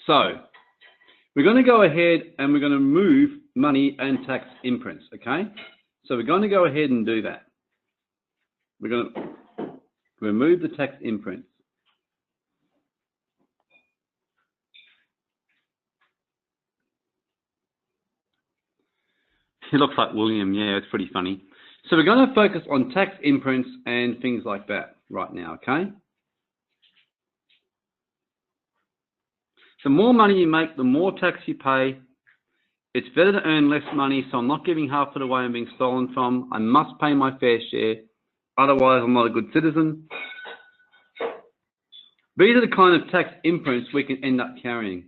So, we're going to go ahead and we're going to move money and tax imprints, okay? So we're going to go ahead and do that. We're going to remove the tax imprints. He looks like William, yeah, it's pretty funny. So we're going to focus on tax imprints and things like that right now, okay? The more money you make, the more tax you pay. It's better to earn less money, so I'm not giving half of it away and being stolen from. I must pay my fair share, otherwise I'm not a good citizen. These are the kind of tax imprints we can end up carrying.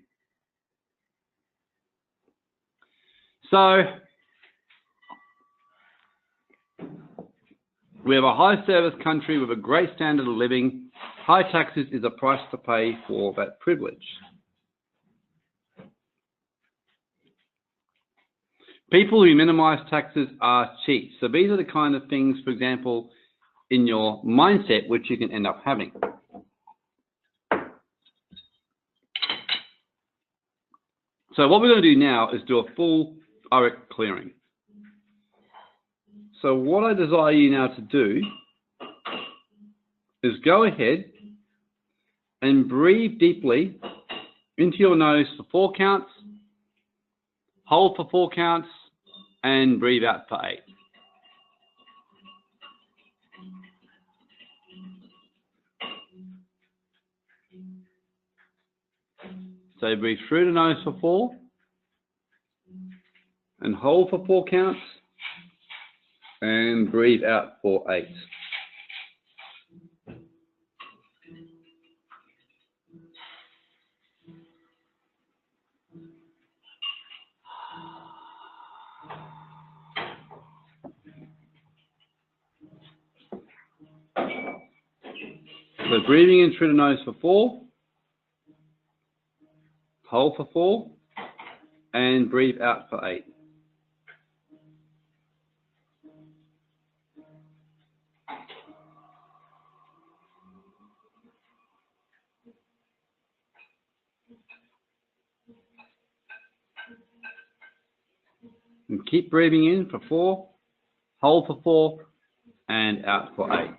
So, we have a high service country with a great standard of living. High taxes is a price to pay for that privilege. People who minimize taxes are cheats. So these are the kind of things, for example, in your mindset, which you can end up having. So what we're going to do now is do a full auric clearing. So what I desire you now to do is go ahead and breathe deeply into your nose for 4 counts, hold for 4 counts, and breathe out for 8. So breathe through the nose for 4, and hold for 4 counts, and breathe out for 8. So breathing in through the nose for 4, hold for 4, and breathe out for 8. And keep breathing in for 4, hold for 4, and out for 8.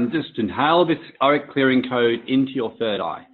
and just inhale this auric clearing code into your third eye.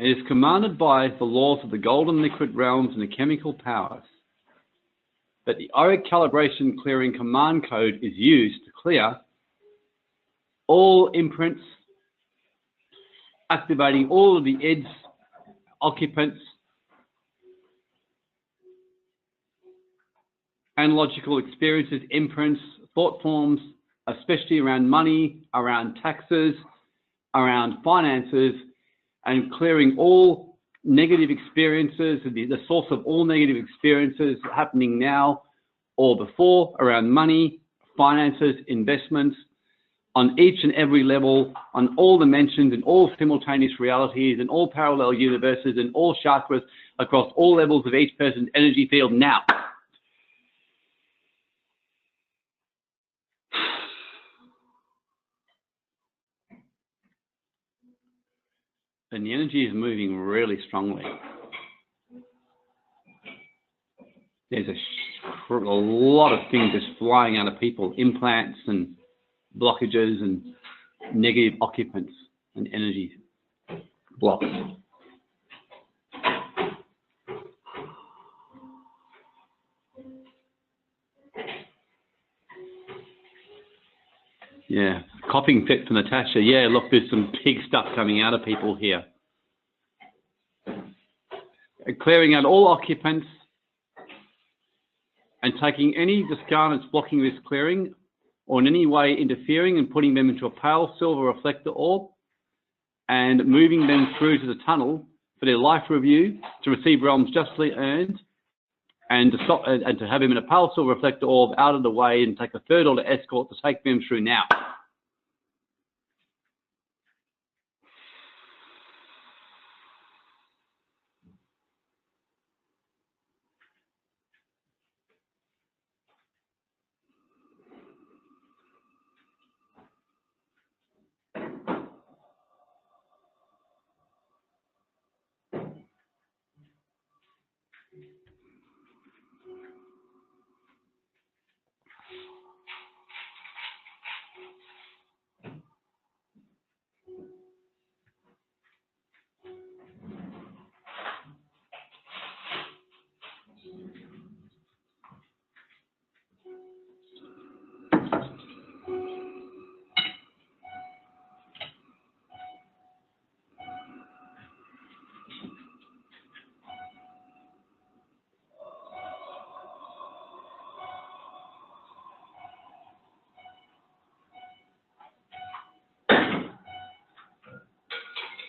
It is commanded by the laws of the golden liquid realms and the chemical powers that the auric calibration clearing command code is used to clear all imprints, activating all of the EDS occupants and logical experiences, imprints, thought forms, especially around money, around taxes, around finances, and clearing all negative experiences, the source of all negative experiences happening now or before around money, finances, investments, on each and every level, on all dimensions, in all simultaneous realities, in all parallel universes, in all chakras, across all levels of each person's energy field now. And the energy is moving really strongly. There's a lot of things just flying out of people, implants and blockages and negative occupants and energy blocks. Yeah, copying fit for Natasha. Yeah, look, there's some big stuff coming out of people here. Clearing out all occupants and taking any discarnates blocking this clearing or in any way interfering and putting them into a pale silver reflector orb and moving them through to the tunnel for their life review to receive realms justly earned and to stop and to have him in a pale silver reflector orb out of the way and take a third order escort to take them through now.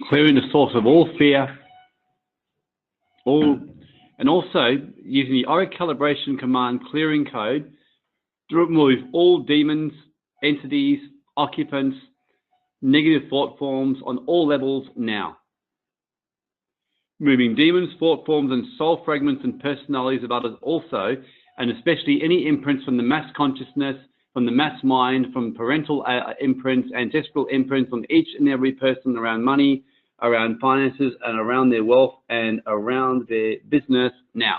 Clearing the source of all fear, and also using the auric calibration command clearing code to remove all demons, entities, occupants, negative thought forms on all levels now. Moving demons, thought forms, and soul fragments and personalities of others also, and especially any imprints from the mass consciousness, from the mass mind, from parental imprints, ancestral imprints on each and every person around money, around finances, and around their wealth, and around their business now.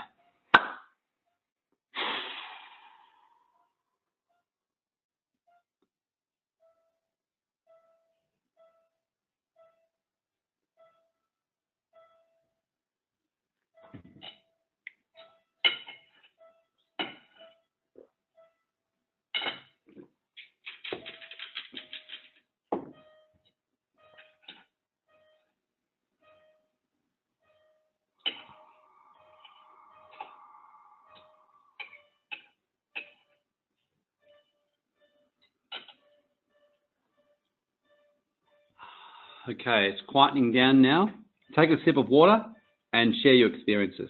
Okay, it's quietening down now. Take a sip of water and share your experiences.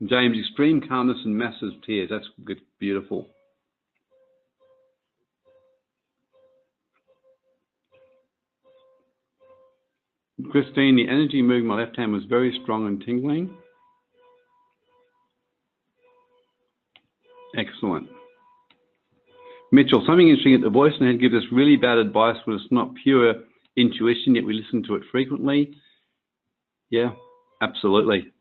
James, extreme calmness and massive tears. That's good, beautiful. Christine, the energy moving my left hand was very strong and tingling. Excellent. Mitchell, something interesting, the voice in the head gives us really bad advice when it's not pure intuition, yet we listen to it frequently. Yeah, absolutely.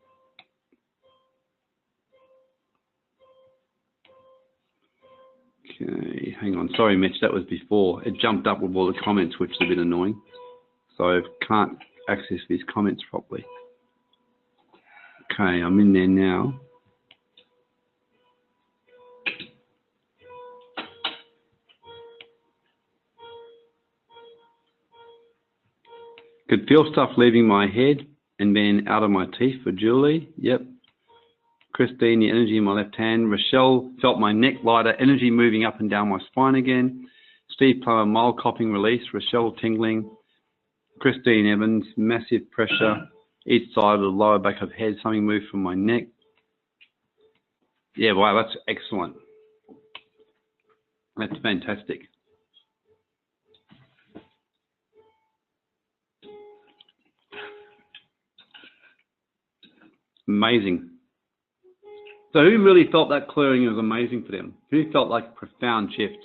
Okay, hang on. Sorry, Mitch, that was before. It jumped up with all the comments, which is a bit annoying. So I can't access these comments properly. Okay, I'm in there now. Could feel stuff leaving my head and then out of my teeth for Julie. Yep. Christine, the energy in my left hand. Rochelle felt my neck lighter, energy moving up and down my spine again. Steve Plummer, mild coughing release. Rochelle tingling. Christine Evans, massive pressure each side of the lower back of head. Something moved from my neck. Yeah, wow, that's excellent. That's fantastic. Amazing. So who really felt that clearing was amazing for them? Who felt like profound shifts?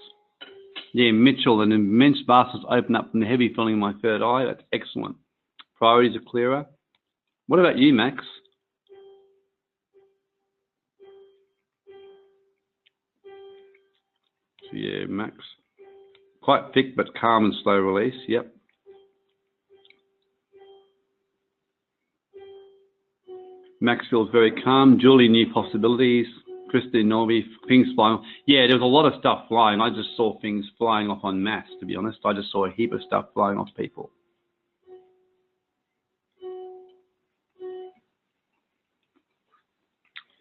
Yeah, Mitchell, an immense vastness opened up from the heavy feeling in my third eye. That's excellent. Priorities are clearer. What about you, Max? Yeah, Max. Quite thick but calm and slow release. Yep. Max feels very calm. Julie, new possibilities. Christine Norby, things flying. Yeah, there was a lot of stuff flying. I just saw things flying off en masse, to be honest. I just saw a heap of stuff flying off people.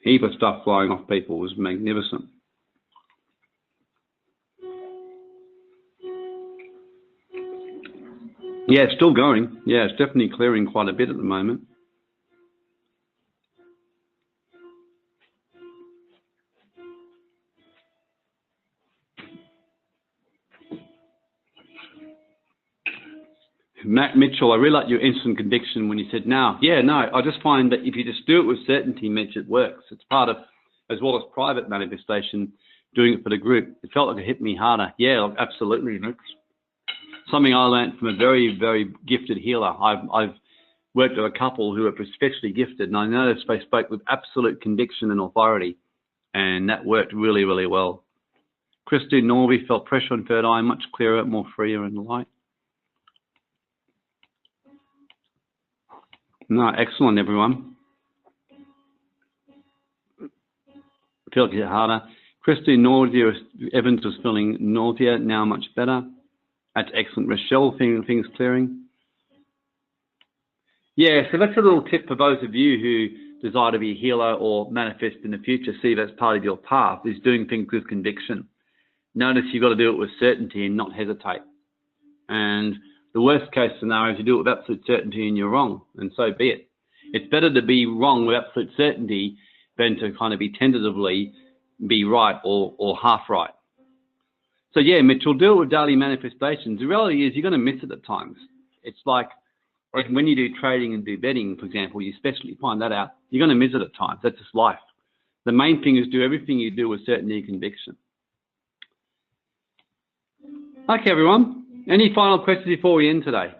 Heap of stuff flying off people. It was magnificent. Yeah, it's still going. Yeah, it's definitely clearing quite a bit at the moment. Matt Mitchell, I really like your instant conviction when you said now. Yeah, no, I just find that if you just do it with certainty, Mitch, it works. It's part of, as well as private manifestation, doing it for the group. It felt like it hit me harder. Yeah, absolutely, Mitch. Something I learned from a very, very gifted healer. I've worked with a couple who are especially gifted, and I noticed they spoke with absolute conviction and authority, and that worked really, really well. Christine Norby felt pressure on third eye, much clearer, more freer and light. No, excellent, everyone. Feel like it harder. Christine Nausea, Evans was feeling nausea, now much better. That's excellent. Rochelle, things clearing. Yeah, so that's a little tip for those of you who desire to be a healer or manifest in the future. See, that's part of your path, is doing things with conviction. Notice you've got to do it with certainty and not hesitate. And the worst case scenario is you do it with absolute certainty and you're wrong, and so be it. It's better to be wrong with absolute certainty than to kind of be tentatively be right or half right. So yeah, Mitchell, do it with daily manifestations. The reality is you're going to miss it at times. It's like when you do trading and do betting, for example, you especially find that out, you're going to miss it at times. That's just life. The main thing is do everything you do with certainty and conviction. Okay, everyone. Any final questions before we end today?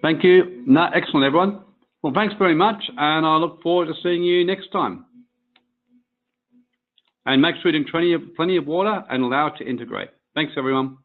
Thank you. No, excellent, everyone. Well, thanks very much, and I look forward to seeing you next time. And make sure you drink plenty of water and allow it to integrate. Thanks, everyone.